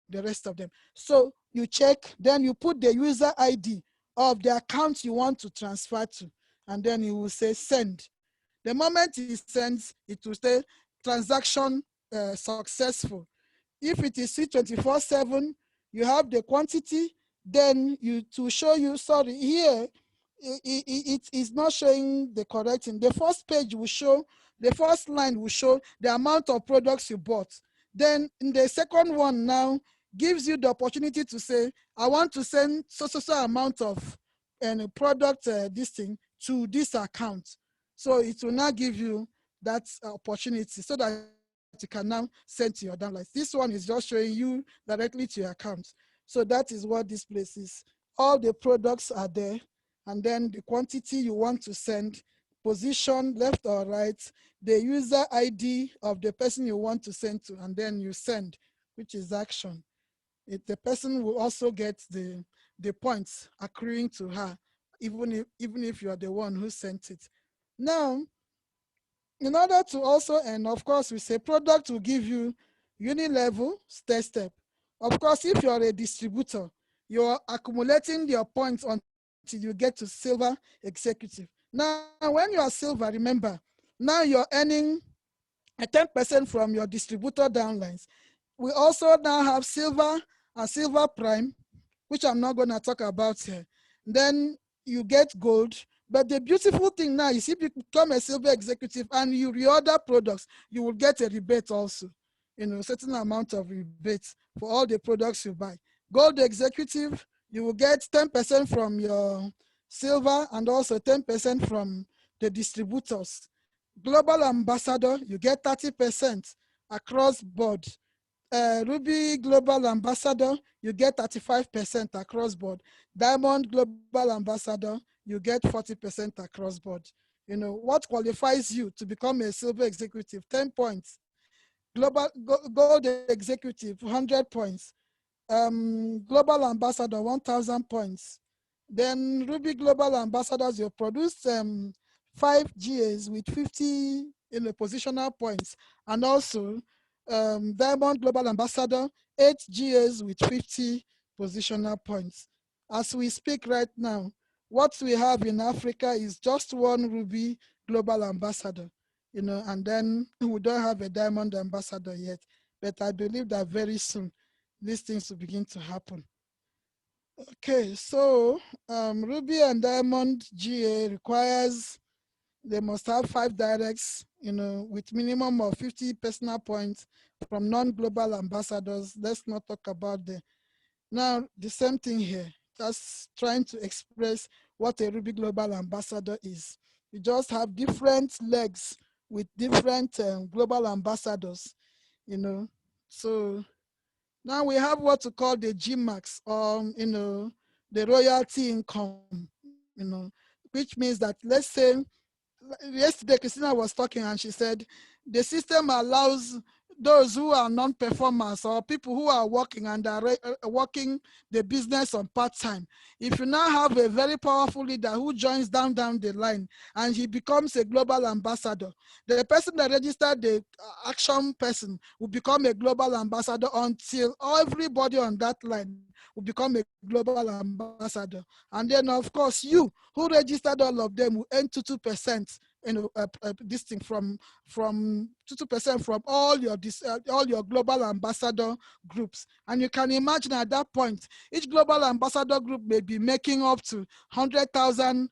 the rest of them. So you check, then you put the user ID of the account you want to transfer to, and then you will say send. The moment it sends, it will say transaction successful. If it is C24/7, you have the quantity, then to show you, sorry, here it is not showing the correct thing. The first page will show, the first line will show the amount of products you bought. Then in the second one now gives you the opportunity to say, I want to send so amount of product this thing to this account. So it will now give you that opportunity so that you can now send to your downlines. This one is just showing you directly to your account. So that is what this place is. All the products are there, and then the quantity you want to send, position left or right, the user ID of the person you want to send to, and then you send, which is action. The person will also get the points accruing to her, even if you are the one who sent it. Now, in order to also, and of course, we say product will give you unit level, step. Of course, if you're a distributor, you're accumulating your points until you get to silver executive. Now, when you are silver, remember, now you're earning a 10% from your distributor downlines. We also now have silver and silver prime, which I'm not going to talk about here. Then you get gold. But the beautiful thing now is if you become a silver executive and you reorder products, you will get a rebate also, a certain amount of rebate for all the products you buy. Gold executive, you will get 10% from your silver and also 10% from the distributors. Global ambassador, you get 30% across board. Ruby Global Ambassador, you get 35% across board. Diamond Global Ambassador, you get 40% across board. What qualifies you to become a silver executive? 10 points. Gold executive, 100 points. Global Ambassador, 1,000 points. Then Ruby Global Ambassadors, you produced 5 GAs with 50 positional points, and also Diamond Global Ambassador, 8 GAs with 50 positional points. As we speak right now, what we have in Africa is just one Ruby Global Ambassador, and then we don't have a Diamond Ambassador yet, but I believe that very soon these things will begin to happen. Okay, so Ruby and Diamond GA requires they must have 5 directs, with minimum of 50 personal points from non-global ambassadors. Let's not talk about them. Now, the same thing here, just trying to express what a Ruby Global Ambassador is. You just have different legs with different global ambassadors, So now we have what we call the GMAX, or, the royalty income, which means that, let's say, yesterday Christina was talking and she said the system allows those who are non-performers or people who are working and are working the business on part-time. If you now have a very powerful leader who joins down the line and he becomes a global ambassador, the person that registered the action person will become a global ambassador until everybody on that line will become a global ambassador. And then, of course, you who registered all of them will earn 2%, this thing from 2% from all your global ambassador groups. And you can imagine at that point, each global ambassador group may be making up to 100,000,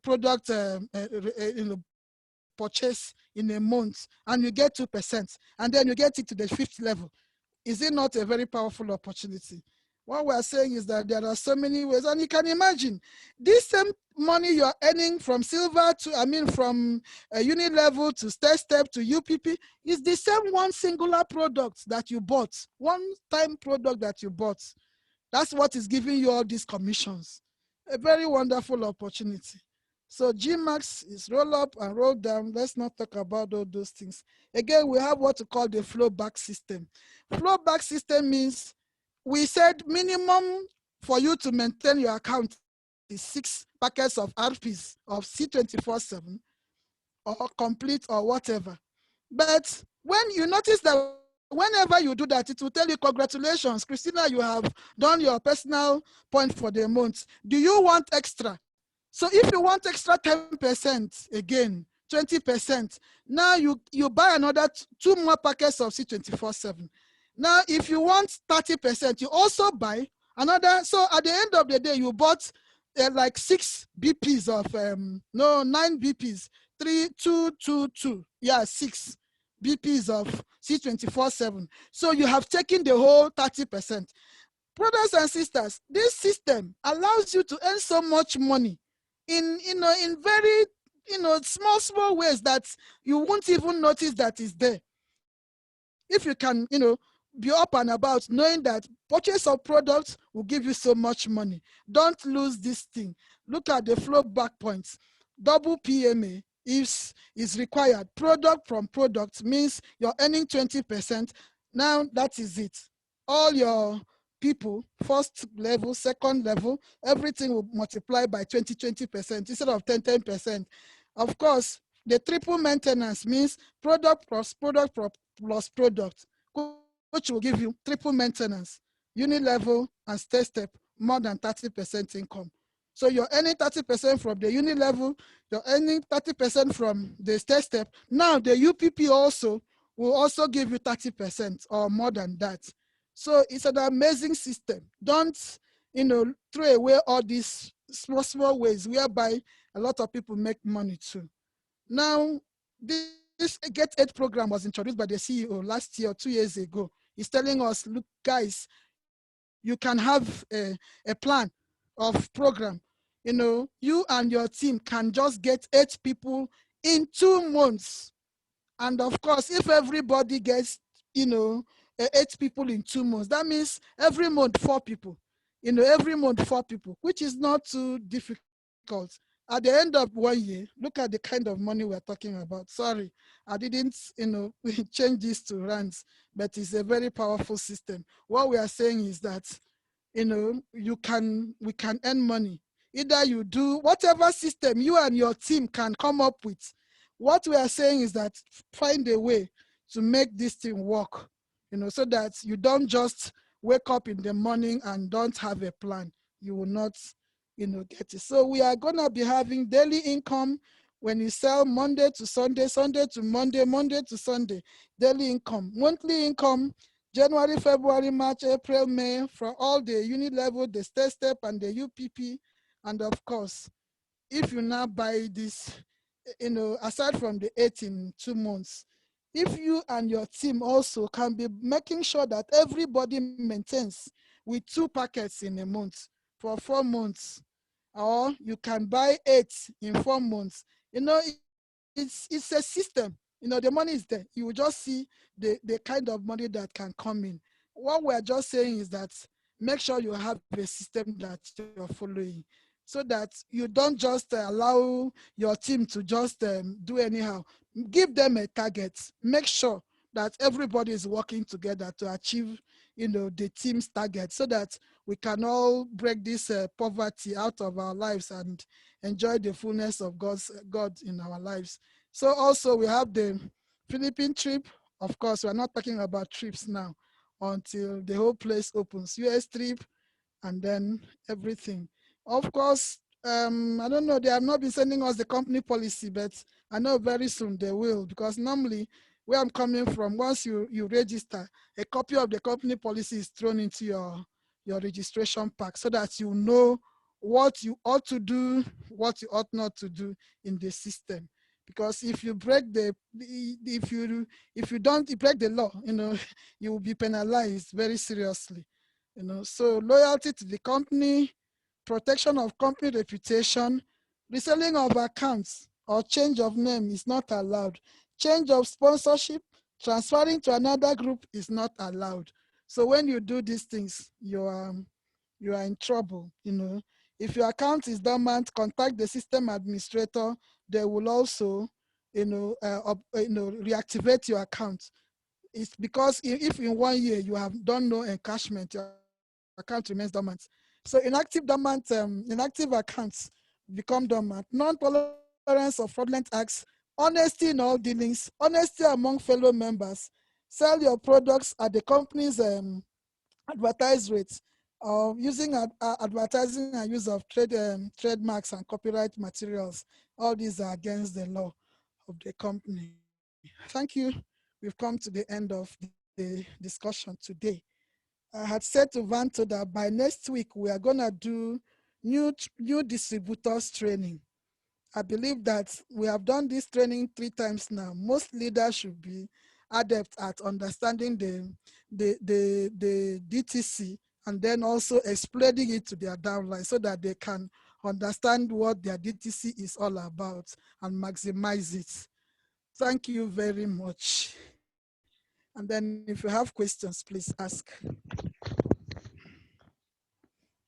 product, purchase in a month, and you get 2%, and then you get it to the 5th level. Is it not a very powerful opportunity? What we're saying is that there are so many ways, and you can imagine this same money you're earning from silver to, from unit level to step to UPP is the same one singular product that you bought, one-time product that you bought. That's what is giving you all these commissions. A very wonderful opportunity. So GMAX is roll up and roll down. Let's not talk about all those things. Again, we have what we call the flow back system. Flow back system means we said minimum for you to maintain your account is 6 packets of RPs of C24/7 or complete or whatever. But when you notice that whenever you do that, it will tell you, congratulations, Christina, you have done your personal point for the month. Do you want extra? So if you want extra 10% again, 20%, now you buy another 2 more packets of C24/7. Now, if you want 30%, you also buy another. So at the end of the day, you bought like 6 BPs of, 9 BPs, 3, 2, 2, 2. Yeah, 6 BPs of C24/7. So you have taken the whole 30%. Brothers and sisters, this system allows you to earn so much money in very small ways that you won't even notice that is there. If you can be up and about knowing that purchase of products will give you so much money. Don't lose this thing. Look at the flow back points. Double PMA is required. Product from product means you're earning 20%. Now that is it. All your people, first level, second level, everything will multiply by 20% instead of 10%. Of course, The triple maintenance means product plus product plus product, which will give you triple maintenance, unit level and state step, more than 30% income. So you're earning 30% from the unit level, you're earning 30% from the state step. Now the UPP also will also give you 30% or more than that. So it's an amazing system. Don't, throw away all these small ways whereby a lot of people make money too. Now, this Get Aid program was introduced by the CEO last year or 2 years ago. He's telling us, look, guys, you can have a plan of program. You and your team can just get 8 people in 2 months. And of course, if everybody gets, 8 people in 2 months, that means every month 4 people. Every month 4 people, which is not too difficult. At the end of 1 year, look at the kind of money we're talking about. Sorry, I didn't, change this to rands, but it's a very powerful system. What we are saying is that we can earn money. Either you do whatever system you and your team can come up with. What we are saying is that find a way to make this thing work, so that you don't just wake up in the morning and don't have a plan. You will not, get it. So we are gonna be having daily income when you sell Monday to Sunday, Sunday to Monday, Monday to Sunday, daily income, monthly income, January, February, March, April, May, for all the unit level, the state step, and the UPP. And of course, if you now buy this, aside from the 8 in 2 months, if you and your team also can be making sure that everybody maintains with 2 packets in a month for 4 months, or you can buy 8 in 4 months, it's a system. The money is there. You will just see the kind of money that can come in. What we're just saying is that make sure you have a system that you're following, so that you don't just allow your team to just do anyhow. Give them a target. Make sure that everybody is working together to achieve, the team's target, so that we can all break this poverty out of our lives and enjoy the fullness of God in our lives. So also we have the Philippine trip. Of course, we're not talking about trips now until the whole place opens. US trip, and then everything. Of course, I don't know, they have not been sending us the company policy, but I know very soon they will, because normally where I'm coming from, once you register, a copy of the company policy is thrown into your registration pack, so that you know what you ought to do, what you ought not to do in the system. Because if you break if you don't break the law, you will be penalized very seriously. So loyalty to the company, protection of company reputation, reselling of accounts or change of name is not allowed. Change of sponsorship, transferring to another group is not allowed. So when you do these things, you are in trouble. If your account is dormant, contact the system administrator. They will also, reactivate your account. It's because if in 1 year you have done no encashment, your account remains dormant. So inactive accounts become dormant. Non-tolerance of fraudulent acts, honesty in all dealings, honesty among fellow members. Sell your products at the company's advertised rates, using advertising and use of trademarks and copyright materials. All these are against the law of the company. Thank you. We've come to the end of the discussion today. I had said to Vanto that by next week we are gonna do new distributors training. I believe that we have done this training 3 times now. Most leaders should be adept at understanding the DTC, and then also explaining it to their downline, so that they can understand what their DTC is all about and maximize it. Thank you very much. And then if you have questions, please ask.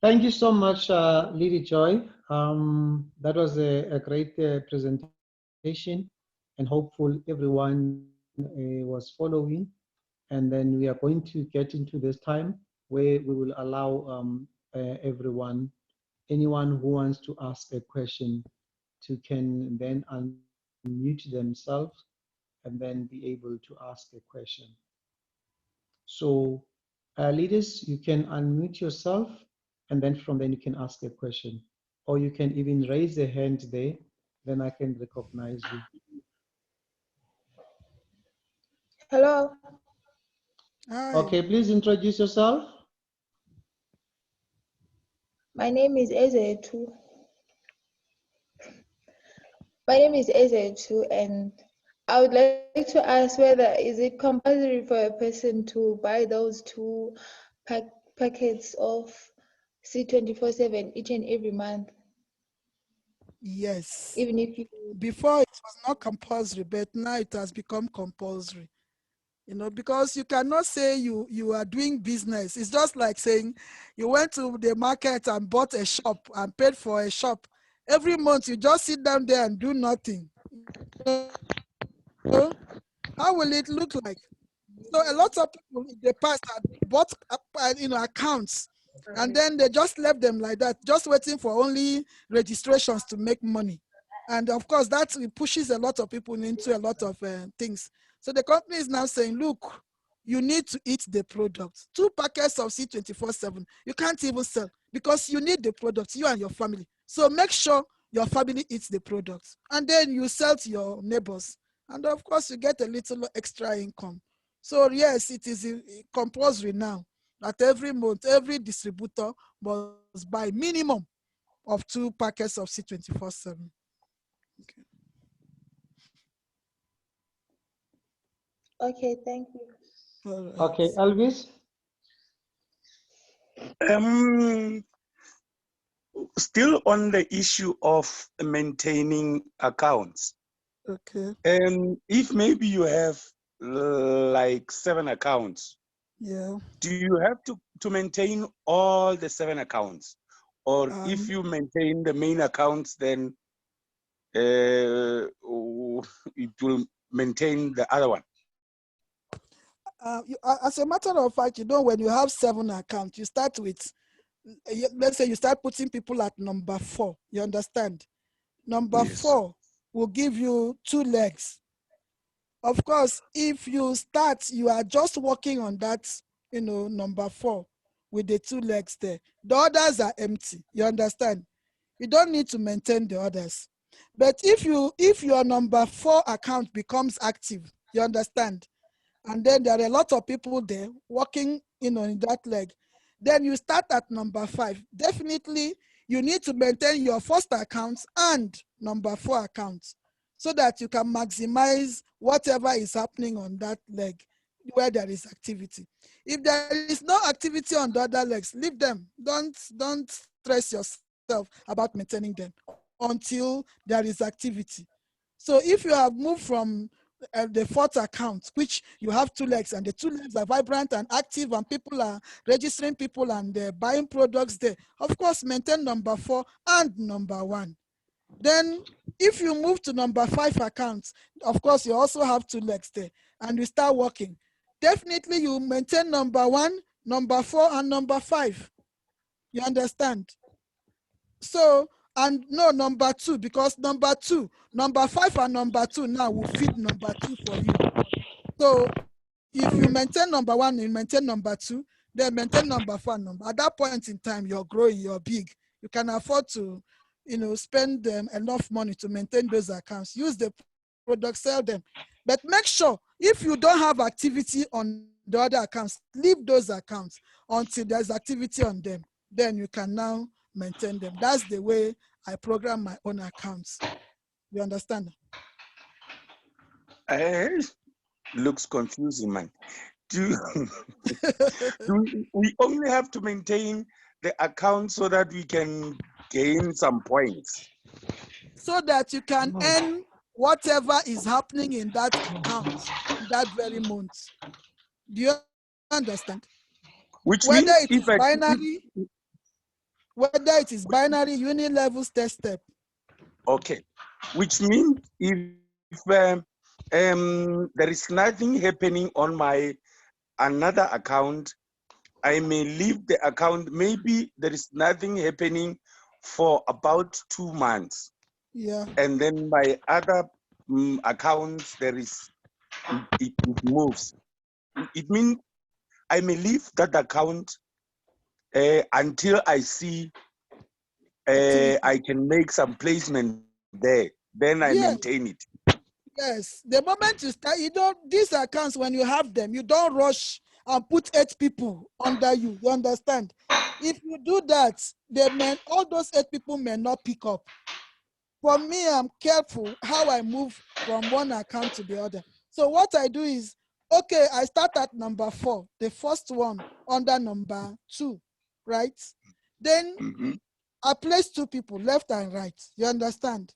Thank you so much, Lady Joy. That was a great presentation, and hopeful everyone was following. And then we are going to get into this time where we will allow anyone who wants to ask a question, to can then answer unmute themselves and then be able to ask a question. So leaders, you can unmute yourself and then from then you can ask a question. Or you can even raise a hand there, then I can recognize you. Hello. Hi. Okay, please introduce yourself. My name is Eze2. My name is Eze2, and I would like to ask whether is it compulsory for a person to buy those two packets of C24/7 each and every month? Yes. Even if you Before it was not compulsory, but now it has become compulsory. You know, because you cannot say you are doing business. It's just like saying you went to the market and bought a shop and paid for a shop. Every month you just sit down there and do nothing. So how will it look like? So a lot of people in the past had bought accounts, and then they just left them like that, just waiting for only registrations to make money. And of course, that pushes a lot of people into a lot of things. So the company is now saying, look, you need to eat the product. 2 packets of C24/7, you can't even sell because you need the product, you and your family. So make sure your family eats the product. And then you sell to your neighbors. And of course, you get a little extra income. So yes, it is compulsory now that every month, every distributor must buy minimum of 2 packets of C24/7. Okay. okay, thank you. All right. Okay, Elvis. Still on the issue of maintaining accounts. Okay. If maybe you have like 7 accounts, Yeah. do you have to maintain all the 7 accounts? Or if you maintain the main accounts, then it will maintain the other one? As a matter of fact, you know, when you have 7 accounts, you start with, let's say you start putting people at number 4. You understand? Number Yes. 4 will give you 2 legs. Of course, if you start, you are just working on that, you know, number 4 with the 2 legs there. The others are empty. You understand? You don't need to maintain the others. But if your number 4 account becomes active, you understand? And then there are a lot of people there working, you know, in that leg. Then you start at number 5. Definitely, you need to maintain your first account and number 4 accounts so that you can maximize whatever is happening on that leg where there is activity. If there is no activity on the other legs, leave them. Don't stress yourself about maintaining them until there is activity. So if you have moved from the 4th account, which you have 2 legs, and the 2 legs are vibrant and active, and people are registering people and buying products there, of course, maintain number 4 and number 1. Then if you move to number 5 accounts, of course, you also have 2 legs there, and you start working. Definitely, you maintain number 1, number 4, and number 5. You understand? So, and no, number 2, because number 5 and number 2 now will feed number 2 for you. So if you maintain number 1, you maintain number 2, then maintain number 4. At that point in time, you're growing, you're big. You can afford to, you know, spend enough money to maintain those accounts. Use the product, sell them. But make sure if you don't have activity on the other accounts, leave those accounts until there's activity on them. Then you can now maintain them. That's the way I program my own accounts. You understand? Looks confusing, man. Do we only have to maintain the account so that we can gain some points? So that you can earn whatever is happening in that account that very month. Do you understand? Which Whether means it is binary, unilevel, step. okay, which means if there is nothing happening on my another account, I may leave the account. Maybe there is nothing happening for about 2 months. Yeah. And then my other accounts, it moves. It means I may leave that account until I see I can make some placement there. Then I Yes. maintain it. Yes, the moment you start, these accounts, when you have them, you don't rush and put 8 people under you. You understand? If you do that, all those 8 people may not pick up. For me, I'm careful how I move from one account to the other. So what I do is, okay, I start at number 4, the first one under number 2, right? Then I place 2 people, left and right. You understand?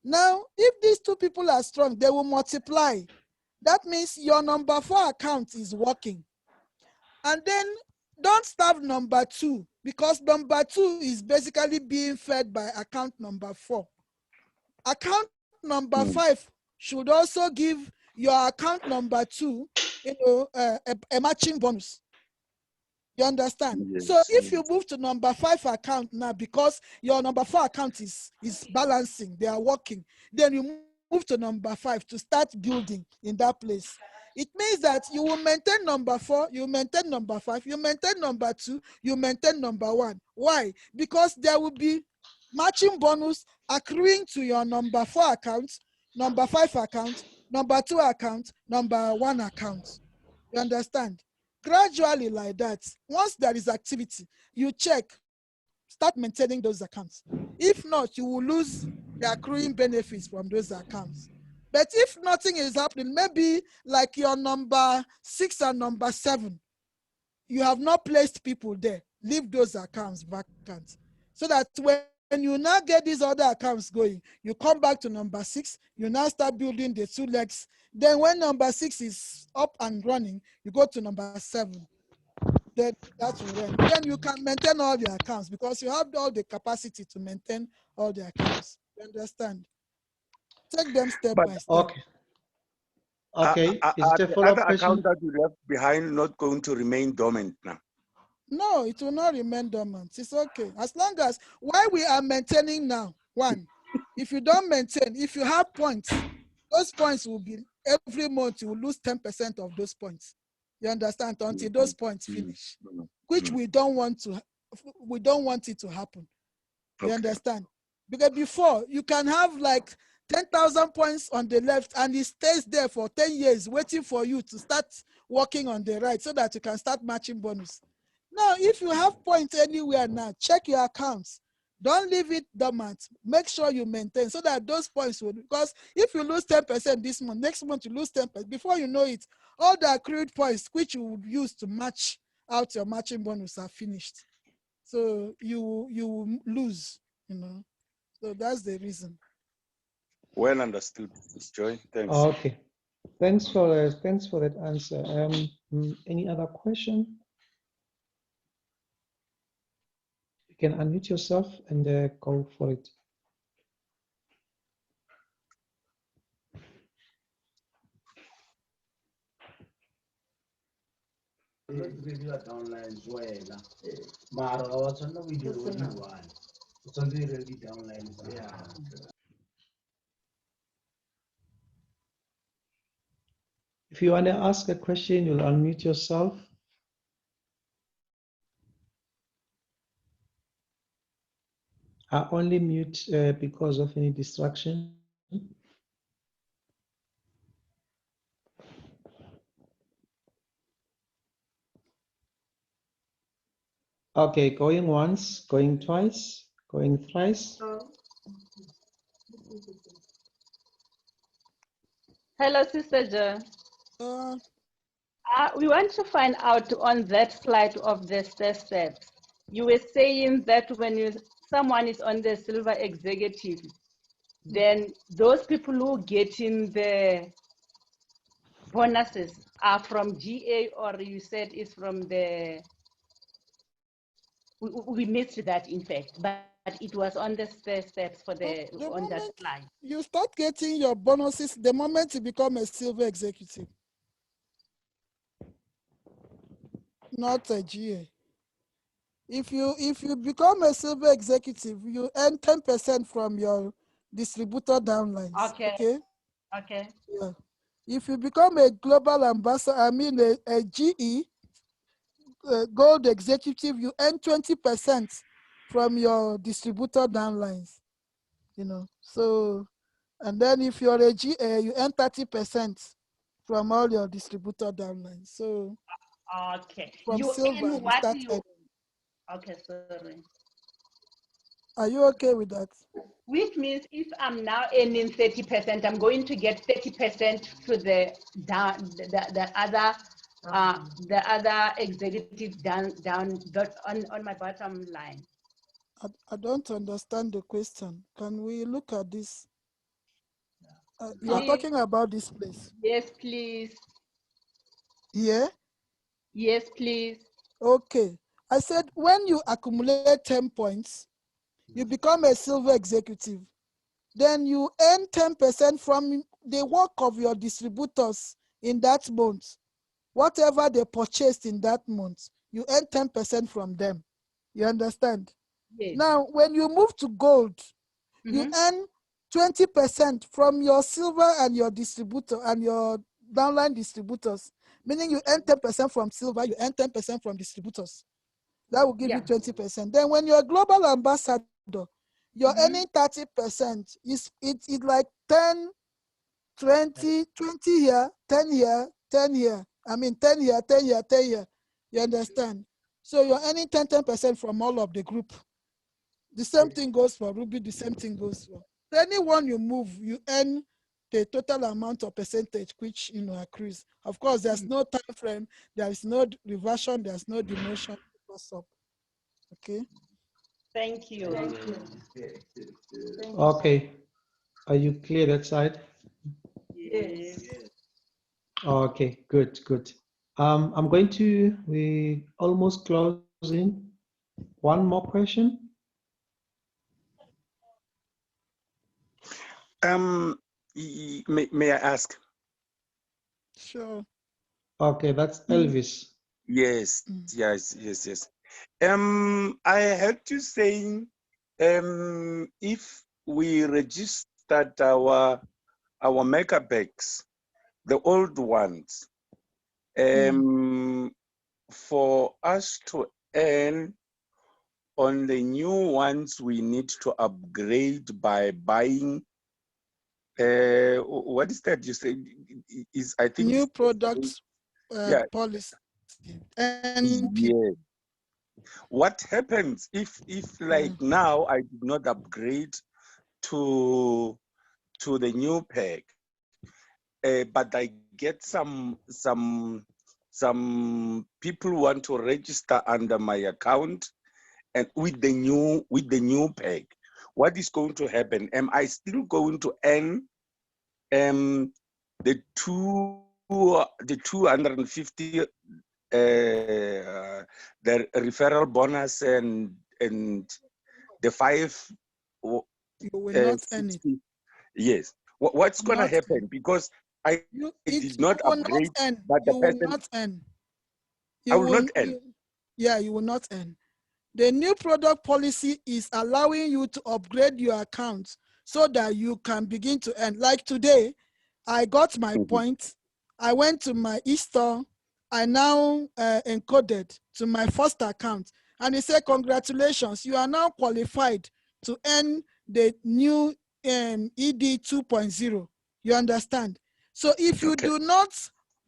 Now, if these 2 people are strong, they will multiply. That means your number 4 account is working. And then don't start number 2, because number 2 is basically being fed by account number 4. Account number 5 should also give your account number 2, a matching bonus. You understand? Yes, so if you move to number 5 account now, because your number 4 account is balancing, they are working, then you move to number 5 to start building in that place. It means that you will maintain number 4, you maintain number 5, you maintain number 2, you maintain number 1. Why? Because there will be matching bonus accruing to your number 4 account, number 5 account, number 2 account, number 1 account. You understand? Gradually like that, once there is activity, you check, start maintaining those accounts. If not, you will lose the accruing benefits from those accounts. But if nothing is happening, maybe like your number 6 and number 7, you have not placed people there, leave those accounts vacant. So that when you now get these other accounts going, you come back to number 6, you now start building the 2 legs. Then when number 6 is up and running, you go to number 7. Then that will run. Then you can maintain all the accounts because you have all the capacity to maintain all the accounts. You understand? Take them step by step. Okay. Okay. Is it a the follow-up other question? account that you left behind not going to remain dormant now? No, it will not remain dormant. It's okay. As long as, why we are maintaining now, 1, if you don't maintain, if you have points, those points will be, every month you will lose 10% of those points. You understand? Until those points finish, which we don't want it to happen. You understand? Because before, you can have like 10,000 points on the left and it stays there for 10 years waiting for you to start working on the right so that you can start matching bonus. Now, if you have points anywhere now, check your accounts. Don't leave it dormant. Make sure you maintain so that those points will, because if you lose 10% this month, next month you lose 10%. Before you know it, all the accrued points which you would use to match out your matching bonus are finished. So you will lose, So that's the reason. Well understood, Ms. Joy. Thanks. Okay. Thanks for that answer. Any other question? You can unmute yourself and go for it. If you want to ask a question, you'll unmute yourself. I only mute because of any distraction. Okay, going once, going twice, going thrice. Hello, Sister Jo. Uh, We want to find out on that slide of the steps. You were saying that when someone is on the silver executive, then those people who get in the bonuses are from GA, or you said it's from the, we missed that in fact, but it was on the steps for on that slide. You start getting your bonuses the moment you become a silver executive, not a GA. If you become a silver executive, you earn 10% from your distributor downlines. Okay. Okay. Okay. Yeah. If you become a global ambassador, I mean a GE, gold executive, you earn 20% from your distributor downlines, you know. So, and then if you're a GA, you earn 30% from all your distributor downlines. So Okay. from You silver, earn you what start you. earning. Okay, sorry. Are you okay with that? Which means if I'm now earning 30%, I'm going to get 30% to the other executive down on my bottom line. I don't understand the question. Can we look at this? You are Please. talking about this place. Yes, please. Yeah? Yes, please. Okay. I said when you accumulate 10 points, you become a silver executive. Then you earn 10% from the work of your distributors in that month. Whatever they purchased in that month, you earn 10% from them. You understand? Yes. Now, when you move to gold, you earn 20% from your silver and your distributor and your downline distributors, meaning you earn 10% from silver, you earn 10% from distributors. That will give you 20%. Then when you're a global ambassador, you're earning 30%. It's like 10, 20, 20 here, 10 here, 10 here. I mean 10 here, 10 here, 10 here. You understand? So you're earning 10% from all of the group. The same thing goes for Ruby, the same thing goes for anyone you move, you earn the total amount of percentage which accrues. Of course, there's no time frame, there is no reversion, there's no demotion. Okay. Thank you. Okay. Are you clear that side? Yes. Okay, good, good. We almost closing. One more question. May I ask? Sure. Okay, that's Elvis. Yes, yes. I heard you saying, if we registered our mega bags, the old ones, for us to earn on the new ones, we need to upgrade by buying. What is that you say? Is I think New it's products policy. NP. yeah. What happens if like now I did not upgrade to the new pack, but I get some people want to register under my account and with the new pack, what is going to happen? Am I still going to earn the 250 the referral bonus and the 5 You will not earn it. 60? Yes. What's going to Not happen? Because I did not you will not upgrade, earn. but the You will person, not earn. I will not earn. You will not earn. The new product policy is allowing you to upgrade your account so that you can begin to earn. Like today, I got my points. I went to my e-store. I now encoded to my first account. And it said, congratulations, you are now qualified to earn the new ED 2.0. You understand? So if you do not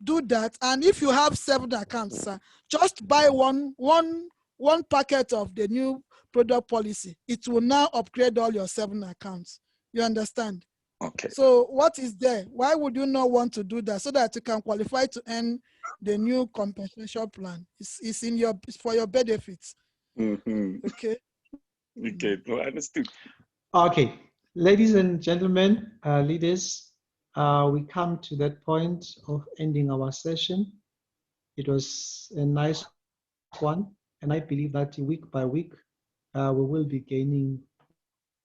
do that, and if you have 7 accounts, just buy one packet of the new product policy. It will now upgrade all your 7 accounts. You understand? Okay. So what is there? Why would you not want to do that so that you can qualify to earn the new compensation plan? It's for your benefits. Okay. Okay, no, understood. Okay, ladies and gentlemen, leaders, we come to that point of ending our session. It was a nice one, and I believe that week by week, we will be gaining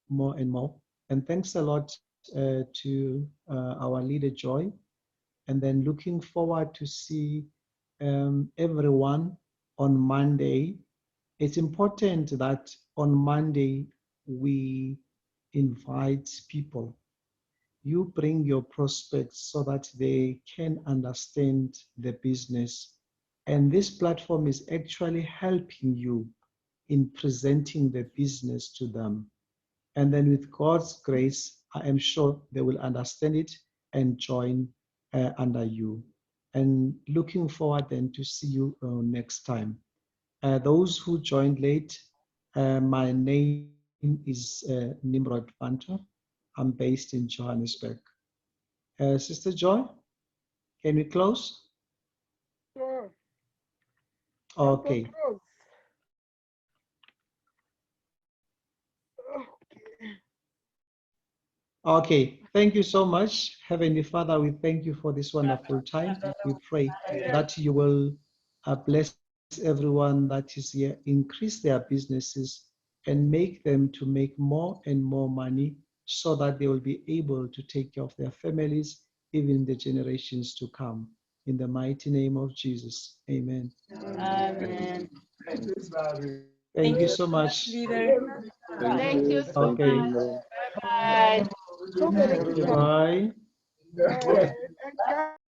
more and more. And thanks a lot to our leader, Joy, and then looking forward to see everyone on Monday. It's important that on Monday we invite people. you bring your prospects so that they can understand the business. And this platform is actually helping you in presenting the business to them. And then with God's grace, I am sure they will understand it and join under you. And looking forward then to see you next time. Those who joined late, my name is Nimrod Banter. I'm based in Johannesburg. Sister Joy, can we close? Sure. Okay. Close. Okay, thank you so much. Heavenly Father, we thank you for this wonderful time. We pray that you will bless everyone that is here, increase their businesses, and make them to make more and more money so that they will be able to take care of their families, even the generations to come. In the mighty name of Jesus, amen. Amen. Thank you so much. Thank you so Okay, much. Bye-bye. goodbye. Bye. And